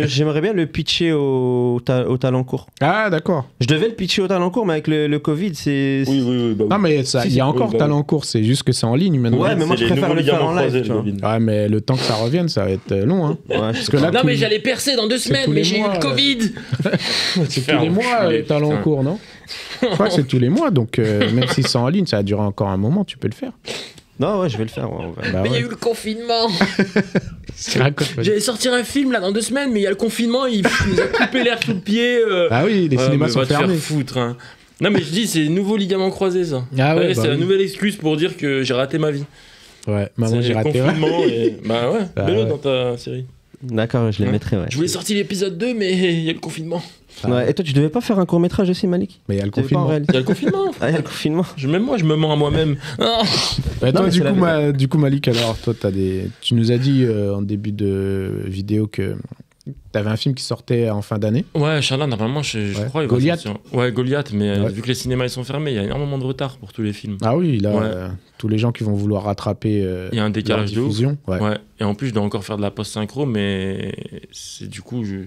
j'aimerais bien le pitcher au Talencourt. Ah d'accord. Je devais le pitcher au Talencourt, mais avec le Covid, c'est. Oui. Bah, non, mais il y a encore Talencourt, c'est juste que c'est en ligne maintenant. Ouais, mais moi je préfère le faire en live. Ouais, mais le temps que ça revienne, ça va être long. Hein. Ouais, parce que là, non, mais j'allais percer dans 2 semaines, mais j'ai eu le Covid. C'est tous les mois, Talencourt, non? Je crois que c'est tous les mois, donc même si c'est en ligne, ça va durer encore un moment, tu peux le faire. Non, ouais, je vais le faire. Bah mais il y a eu le confinement. J'allais sortir un film là dans 2 semaines, mais il y a le confinement, il nous a coupé l'air sous le pied. Ah oui, les cinémas sont fermés. Va te faire foutre. Hein. Non, mais je dis, c'est nouveau ligament croisé ça. Ah ouais, c'est la nouvelle excuse pour dire que j'ai raté ma vie. Ouais, maman, j'ai raté. Confinement et... Bah ouais, mets-le dans ta série. D'accord, je les mettrai, ouais. Je voulais sortir l'épisode 2, mais il y a le confinement. Ouais, et toi, tu devais pas faire un court-métrage aussi, Malik? Mais il y a le Tu devais pas en confinement. réaliser Il y a le confinement. Ah, il y a le confinement. Même moi, je me mens à moi-même. Ah. Bah, Non, toi, mais du coup, Malik, alors, toi, tu nous as dit en début de vidéo que t'avais un film qui sortait en fin d'année. Ouais, Inch'Allah, normalement, je crois. Il va Goliath. sortir. Ouais, Goliath, mais Ouais. vu que les cinémas ils sont fermés, il y a énormément de retard pour tous les films. Ah oui, là, Ouais. tous les gens qui vont vouloir rattraper Il y a un décalage de leur ouf. diffusion. Ouais. Ouais. Et en plus, je dois encore faire de la post-synchro, mais c'est du coup, je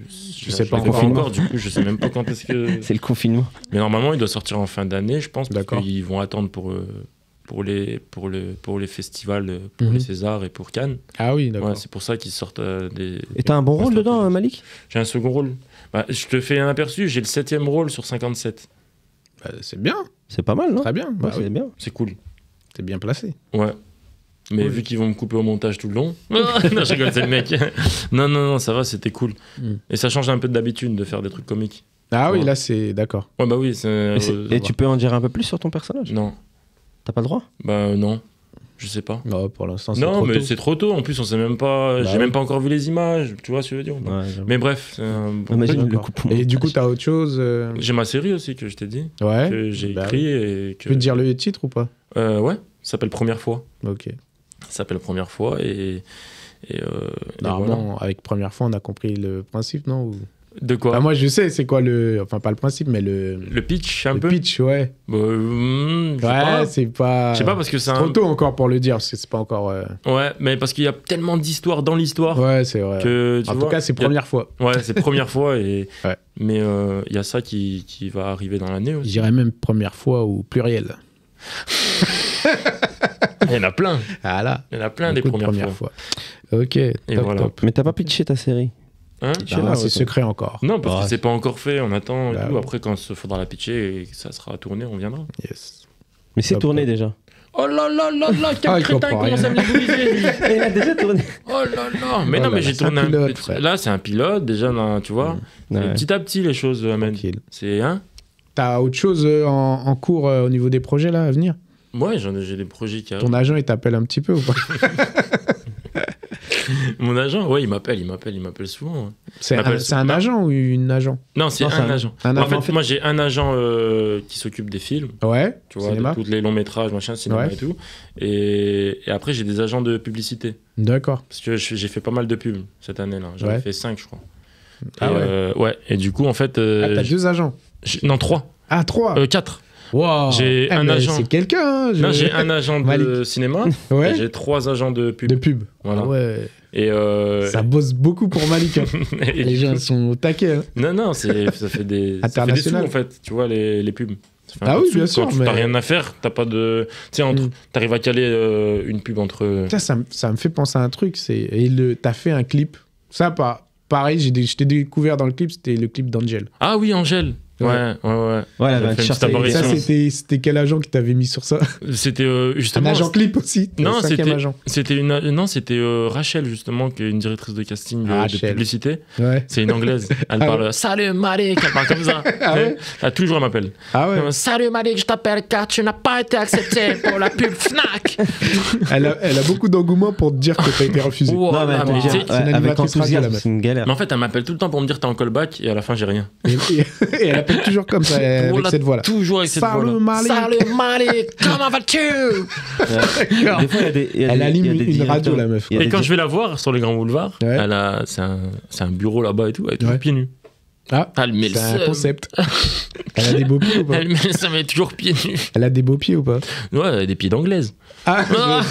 sais pas je l'ai encore. encore. Du coup, je sais même pas quand est-ce que. C'est le confinement. Mais normalement, il doit sortir en fin d'année, je pense, parce D'accord. qu'ils vont attendre pour les festivals, pour les Césars et pour Cannes. Ah oui, d'accord. Ouais, c'est pour ça qu'ils sortent des. Et t'as un bon rôle dedans, Malik? J'ai un second rôle. Bah, je te fais un aperçu, j'ai le 7e rôle sur 57. Bah, c'est bien, C'est pas mal, non? très bien. Bah, Ouais, c'est bien. C'est cool. T'es bien placé. Ouais. Mais Oui. vu qu'ils vont me couper au montage tout le long. Non, je rigole, c'est le mec. Non, ça va, c'était cool. Mm. Et ça change un peu d'habitude de faire des trucs comiques. Ah oui, Ouais. là, c'est d'accord. Ouais, bah oui. Et tu peux en dire un peu plus sur ton personnage? Non. T'as pas le droit? Bah non. Je sais pas. Non, pour l'instant, c'est Non, trop mais tôt. c'est trop tôt. En plus, on sait même pas. Bah J'ai oui. même pas encore vu les images. Tu vois ce que je veux dire ou pas? Ouais, j'avoue. Mais bref, c'est un bon Imagine truc. le D'accord. coup. Et du coup, t'as autre chose J'ai ma série aussi que je t'ai dit. Ouais. Que j'ai Bah écrit et que. Tu peux te dire le titre ou pas? Ouais. Ça s'appelle Première fois. Ok. Ça s'appelle Première fois et Normalement, voilà. avec première fois, on a compris le principe, non? Ou... De quoi? Bah, moi, je sais, c'est quoi le. Enfin, pas le principe, mais le. Le pitch un le peu. pitch, ouais. Bah, je sais pas. Ouais, c'est pas. Je sais pas parce que c'est trop un. tôt encore pour le dire, parce que c'est pas encore. Ouais, mais parce qu'il y a tellement d'histoires dans l'histoire Ouais, c'est vrai. que tu En vois, tout cas, c'est il y a- première fois. Ouais, c'est première fois et. Ouais. Mais il y a ça qui va arriver dans l'année Je aussi. dirais même première fois ou pluriel. Il y en a plein. Ah là. Il y en a plein des Beaucoup de premières fois. Ok. Et top, voilà. top. Mais t'as pas pitché ta série? Hein? Bah, c'est secret encore. Non, parce Ah, que c'est pas encore fait. On attend. Et Bah tout. ouais. Après, quand il faudra la pitcher et que ça sera tourné, on viendra. Yes. Mais c'est Top, tourné top. déjà. Oh là là là là, quel Ah, il crétin, il comprend commence à rien. me l'ébouliser, lui. Il a déjà tourné. Oh là là. Mais Oh non, là mais là, j'ai c'est un tourné pilote, frère. Là, c'est un pilote, déjà, là, tu vois. Ouais. Petit à petit, les choses amènent. Tranquille. C'est. Hein? T'as autre chose en cours au niveau des projets là à venir? Ouais, j'ai des projets qui arrivent. Ton agent il t'appelle un petit peu ou pas? Mon agent, ouais, il m'appelle souvent. Ouais. C'est m'appelle un souvent. agent ou une agent? Non, c'est Non, c'est un un- agent. un En agent. fait, moi, j'ai un agent qui s'occupe des films, Ouais. tu vois, Cinéma. de tous les longs métrages, machin, cinéma Ouais. et tout. Et après, j'ai des agents de publicité. D'accord. Parce que j'ai fait pas mal de pubs cette année-là. J'en ai Ouais. fait 5, je crois. Ah Et, ouais. ouais. Et du coup, en fait. Ah, t'as 2 agents. Non, 3. Ah, 3. 4. Wow. j'ai un mais agent. C'est quelqu'un. Hein, Non, j'ai un agent de Malik. cinéma Ouais. et j'ai 3 agents de pub. De pub. Voilà. Ah ouais. Et Ça bosse beaucoup pour Malik. Hein. et Les du gens coup- sont au taquet. Hein. Non, ça fait des ça fait des sous International. en fait, tu vois, les pubs. Ça fait un Ah peu oui, de sous. bien sûr, Quand tu mais- t'as rien à faire, t'as pas de. Tu sais, Mm. t'arrives à caler une pub entre. Putain, ça me fait penser à un truc. T'as fait un clip. Ça, pareil, je t'ai découvert dans le clip. C'était le clip d'Angel. Ah oui, Angèle. Ouais. Ouais, elle avait Elle un a fait une t-shirt petite apparition. Ça, c'était quel agent qui t'avait mis sur ça? C'était Un justement. agent clip aussi. Non, Le 5e c'était agent. c'était Rachel justement qui est une directrice de casting de Rachel. publicité. Ouais. C'est une anglaise. Elle Ah parle Salut Malik, elle parle comme ça. Ah ouais. Tous les jours elle m'appelle. Ah ouais. Salut Malik, je t'appelle car tu n'as pas été accepté pour la pub Fnac. Elle a beaucoup d'engouement pour te dire que t'as été refusé. Wow, Non, mais ah, attends, mais ouais, tu sais, c'est une avec animatrice radio, la enthousiasme, meuf. c'est une galère. Mais en fait, elle m'appelle tout le temps pour me dire t'es en callback et à la fin j'ai rien. Et elle appelle toujours comme ça, avec Voilà, cette voix-là. Toujours avec cette Salut, voix-là. Malik. Salut Malik, comment vas-tu? D'accord. Des fois, il y a Elle des- anime il y a des une radio, directeurs- la meuf. il y a Et des quand je vais la voir sur les grands boulevards, Ouais. c'est un bureau là-bas et tout, elle est toujours Ouais. pieds nus. Ah, Elle met le c'est un seum. concept. Elle a des beaux pieds ou pas? Elle met le seum, elle est toujours pieds nus. Elle a des beaux pieds ou pas? Ouais, elle a des pieds d'anglaise. Ah, Ah.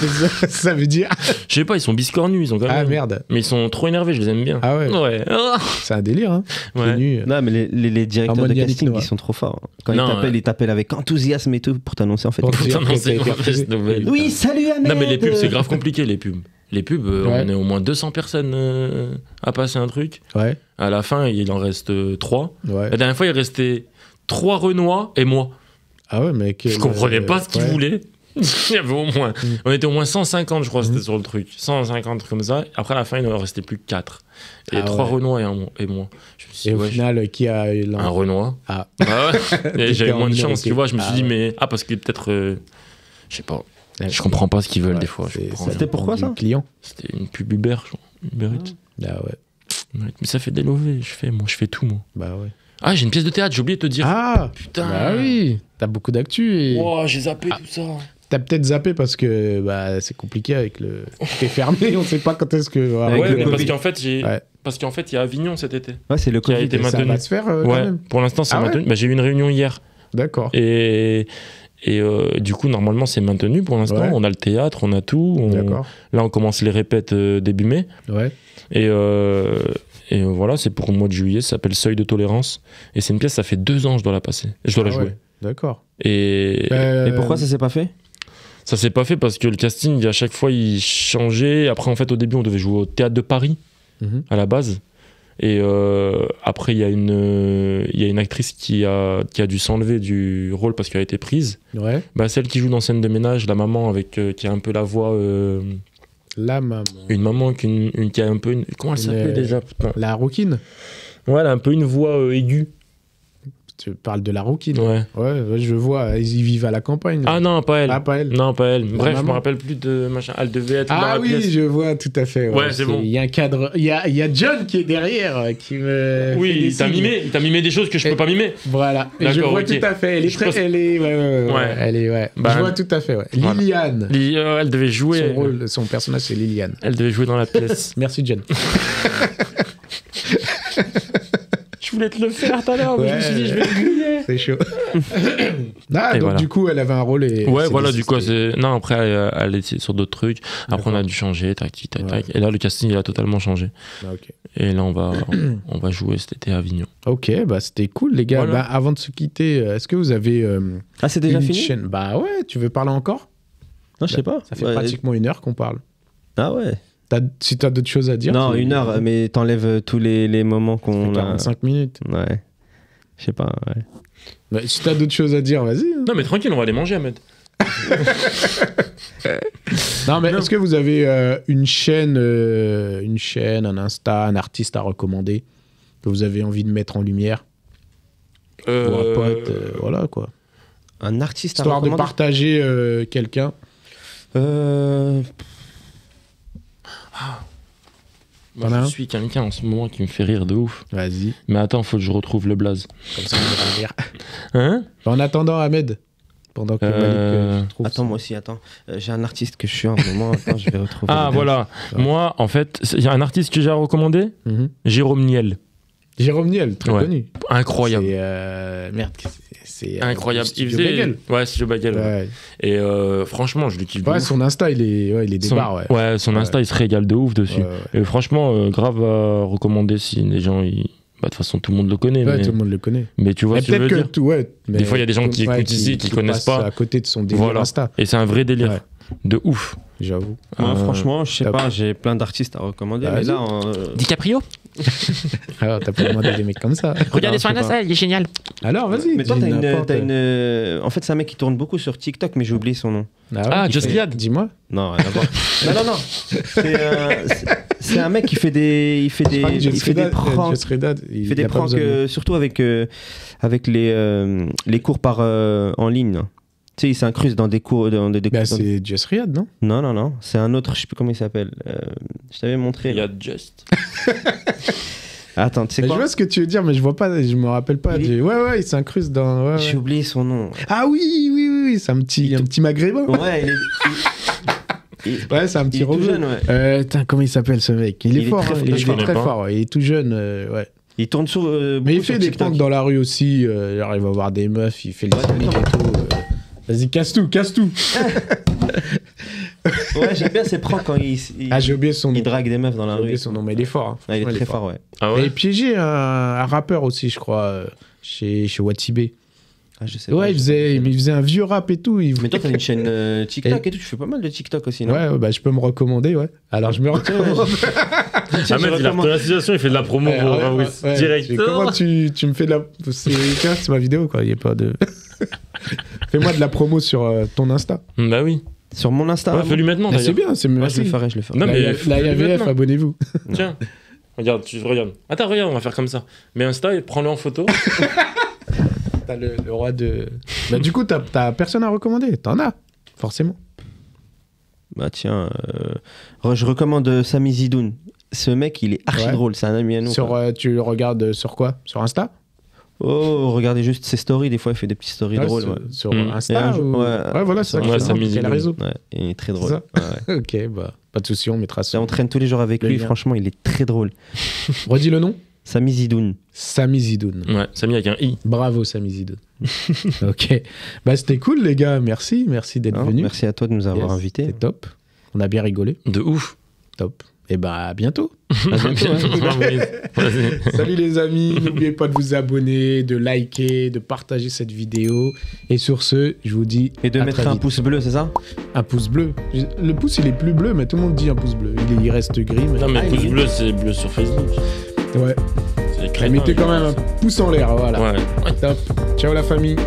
ça veut dire. Je sais pas, ils sont biscornus, ils ont quand même. Ah merde, Mais ils sont trop énervés, je les aime bien. Ah ouais. Ouais. Ah. c'est un délire, hein. Ouais. Pieds nus. Non, mais les directeurs En de mode Yannick casting, Noah. ils sont trop forts. Quand Non, ils t'appellent avec enthousiasme et tout pour t'annoncer en fait. Pour te dire Putain, non, que c'est t'as été une mauvaise refusé. nouvelle. Oui, salut Ahmed. Non, mais les pubs, c'est grave compliqué, les pubs. Les pubs, Ouais. on est au moins 200 personnes à passer un truc. Ouais, À la fin, il en reste 3. ouais. La dernière fois, il restait 3 Renois et moi. Ah ouais, mais Je comprenais pas ce qu'ils ouais. voulaient. Il y avait au moins. On était au moins 150, je crois, c'était Mhm. sur le truc. 150 comme ça. Après, à la fin, il en restait plus que 4. Et Ah 3 ouais. Renois et moi. Je me suis Et dit, au ouais, final, qui a eu un Renoir. Ah. Ah ouais. Et T'étais j'avais en moins de minorité. chance, tu vois. Je me suis Ah dit, ouais. mais. Ah, parce que peut-être. Je sais pas. Ouais. Je comprends pas ce qu'ils veulent Ouais, des fois. je c'est- comprends ça rien. C'était pourquoi dépend ça du client. C'était une pub Uber, je crois. Uber Eats. Ah ouais. Mais ça fait des lovés, je fais tout, moi. Bah ouais. Ah, j'ai une pièce de théâtre, j'ai oublié de te dire. Ah putain. Bah oui, t'as beaucoup d'actu et... Oh, j'ai zappé tout ça. T'as peut-être zappé parce que bah, c'est compliqué avec le... T'es fermé, on sait pas quand est-ce que... Ouais, mais parce qu'en fait, parce qu'en fait, il y a Avignon cet été. Ouais, c'est le qui a Covid. été maintenu. Ça va se faire quand ouais, même. pour l'instant, c'est Ah maintenu. ouais Bah, j'ai eu une réunion hier. D'accord. Et du coup, normalement, c'est maintenu pour l'instant. Ouais. On a le théâtre, on a tout. D'accord. Là, on commence les répètes début mai. Ouais. Et voilà, c'est pour le mois de juillet. Ça s'appelle Seuil de tolérance. Et c'est une pièce, ça fait 2 ans, je dois la passer. Je dois la jouer. Ouais. D'accord. Et pourquoi ça s'est pas fait? Ça s'est pas fait parce que le casting, à chaque fois, il changeait. Après, en fait, au début, on devait jouer au Théâtre de Paris, à la base. Et après, il y a une actrice qui a dû s'enlever du rôle parce qu'elle a été prise. Ouais. Bah, celle qui joue dans Scène de ménage, la maman qui a un peu la voix... La maman. Une maman qui a un peu... Comment elle s'appelait déjà, putain. La rouquine. Ouais, elle a un peu une voix aiguë. Tu parles de la rouquine. Ouais. Ouais, je vois, ils vivent à la campagne. Ah non, pas elle. Ah, pas elle. Non, pas elle. Bref, je me maman. rappelle plus de machin. Elle devait être dans Ah la oui, pièce. je vois, tout à fait. Ouais, c'est bon. Il y a un cadre. Il y a John qui est derrière, qui me. Oui, fait des il t'a signes. mimé. Il t'a mimé des choses que je peux pas mimer. Voilà. Et je D'accord, vois ok. tout à fait. Elle est Je très. pense- Elle est. Ouais. Elle est. Ouais. Bah, je vois tout à fait. Ouais. voilà. Liliane. Elle devait jouer. Son rôle, son personnage, c'est Liliane. Elle devait jouer dans la pièce. Merci, John. Je voulais te le faire tout à l'heure, mais je me suis dit, je vais le griller. C'est chaud. Ah, Et donc voilà. du coup, elle avait un rôle et. Ouais, c'est voilà, du coup, désisté. non, après, elle était sur d'autres trucs. Après, on a dû changer, tac. Et là, le casting, il a totalement changé. Ah, ok. Et là, on va jouer cet été à Avignon. Ok, bah c'était cool, les gars. Voilà. Bah, avant de se quitter, est-ce que vous avez. Ah, c'est déjà une fini? chaîne... Bah ouais, tu veux parler encore? Non, je sais pas. Ça fait Ouais. pratiquement 1 heure qu'on parle. Ah ouais. Si t'as d'autres choses à dire. Non, 1 heure, mais t'enlèves tous les moments qu'on a. 45 minutes. Ouais. Je sais pas, ouais. Bah, si t'as d'autres choses à dire, vas-y. hein. Non, mais tranquille, on va aller manger, Ahmed. Non, mais est-ce que vous avez une chaîne, un Insta, un artiste à recommander que vous avez envie de mettre en lumière? Ou un pote, voilà quoi. Un artiste Histoire à de recommander. partager quelqu'un. Moi, je suis quelqu'un en ce moment qui me fait rire de ouf. Vas-y. Mais attends, faut que je retrouve le blaze. Comme ça, on va rire. Hein? En attendant, Ahmed, pendant que Malik trouve Attends, moi aussi, attends. J'ai un artiste que je suis en ce moment. Attends, je vais retrouver. Ah, le voilà. Moi, en fait, il y a un artiste que j'ai à recommander. Jérôme Niel. Jérôme Niel, très Ouais. connu. Incroyable. Merde, c'est Incroyable. Studio Il faisait... Bagel. Ouais, Studio Bagel. Ouais. Ouais. Et franchement, je le kiffe de Ouais, ouf. son Insta, il est des barres, ouais. Ouais, son Insta, il se régale de ouf dessus. Ouais, Et franchement, grave à recommander si les gens... Bah, de toute façon, tout le monde le connaît. Ouais, mais... tout le monde le connaît. Mais tu vois Mais ce que je veux peut-être dire. ouais. Des fois, il y a des gens qui écoutent ici, qui connaissent passent pas. à côté de son délire Voilà. Insta. Et c'est un vrai délire. Ouais. De ouf. J'avoue. Moi, franchement, je sais top. pas, j'ai plein d'artistes à recommander. Bah, mais vas-y. là, DiCaprio. Alors, t'as pas demandé des mecs comme ça. Regardez Non, sur je sais Insta, pas. il est génial. Alors, vas-y. Mais toi, dis t'as n'importe. une. En fait, c'est un mec qui tourne beaucoup sur TikTok, mais j'ai oublié son nom. Ah, il Just fait- Riyad. Dis-moi. Non, rien à voir. non. C'est un mec qui fait des. Il fait des. Il fait des pranks. Just Riyad, Il fait des a pas pranks, besoin de- surtout avec les cours en ligne. là. Tu sais, il s'incruste dans des cours. Bah, c'est Just Riyad, non? Non. C'est un autre, je sais plus comment il s'appelle. Je t'avais montré. Il y a Just. Attends, tu sais Je quoi? vois ce que tu veux dire, mais je vois pas, je me rappelle pas. Ouais, il s'incruste dans. Ouais, J'ai ouais. oublié son nom. Ah oui, c'est un petit maghrébin. Ouais, Ouais, c'est un il petit est tout robot. jeune, ouais. Putain, comment il s'appelle ce mec? Il est fort, très hein, fort. il est Je connais très pas. fort. Ouais. Il est tout jeune, ouais. Il tourne sur. Mais beaucoup il fait sur des TikTok. pranks dans la rue aussi. Genre, il va voir des meufs, il fait les soniques et tout. Vas-y, casse tout. Ouais, j'aime bien ses pranks quand il Ah, j'ai oublié son nom. il drague des meufs dans la J'ai rue. oublié son nom, mais il est fort. Hein. Ah, il est Franchement, très fort, ouais. Ah Et ouais. piégé un rappeur aussi, je crois, chez Watibé. Ah, je sais pas. Ouais, il faisait un vieux rap et tout. Mais toi, t'as une chaîne TikTok et tout, tu fais pas mal de TikTok aussi, non? Ouais, bah je peux me recommander, ouais. Alors je me recommande. Ahmed, il a repris la situation, il fait de la promo pour Fabrice. Ouais. Direct. Et comment tu me fais de la... C'est ma vidéo, quoi. Il y a pas de... Fais-moi de la promo sur ton Insta. Bah oui. Sur mon Insta. Ouais, fais-lui maintenant. Ah, c'est bien, c'est Ouais, je merci. le ferai, je le ferai. Non, mais La fais-lui IAVF, maintenant. abonnez-vous. Tiens, regarde, regarde. Attends, regarde, on va faire comme ça. Mets Insta et prends-le en photo. T'as le roi de... Bah du coup, t'as personne à recommander. T'en as, forcément. Bah tiens, je recommande Sami Zidoun. ce mec, il est archi drôle. C'est un ami à nous. Tu le regardes sur quoi? Sur Insta? Oh, regardez juste ses stories. Des fois, il fait des petites stories drôles. Sur Insta ouais, voilà, c'est ça. Quel réseau? Ouais, il est très drôle. Ok, bah, pas de souci, on mettra ça. On traîne tous les jours avec lui. Franchement, il est très drôle. Redis le nom? Samy Zidoun. Samy Zidoun. Ouais, Samy avec un I. Bravo, Samy Zidoun. Ok. Bah, c'était cool, les gars. Merci d'être venus. Merci à toi de nous avoir invités. C'est top. On a bien rigolé. De ouf. Top. Et bah, à bientôt. À bientôt. Salut les amis. N'oubliez pas de vous abonner, de liker, de partager cette vidéo. Et sur ce, je vous dis. Et de mettre un pouce bleu, c'est ça? Un pouce bleu. Le pouce, il est plus bleu, mais tout le monde dit un pouce bleu. Il reste gris. Mais... Non, mais pouce bleu, c'est bleu sur Facebook. Ouais. Mettez quand même un pouce en l'air, voilà. Ouais. Top. Ciao la famille.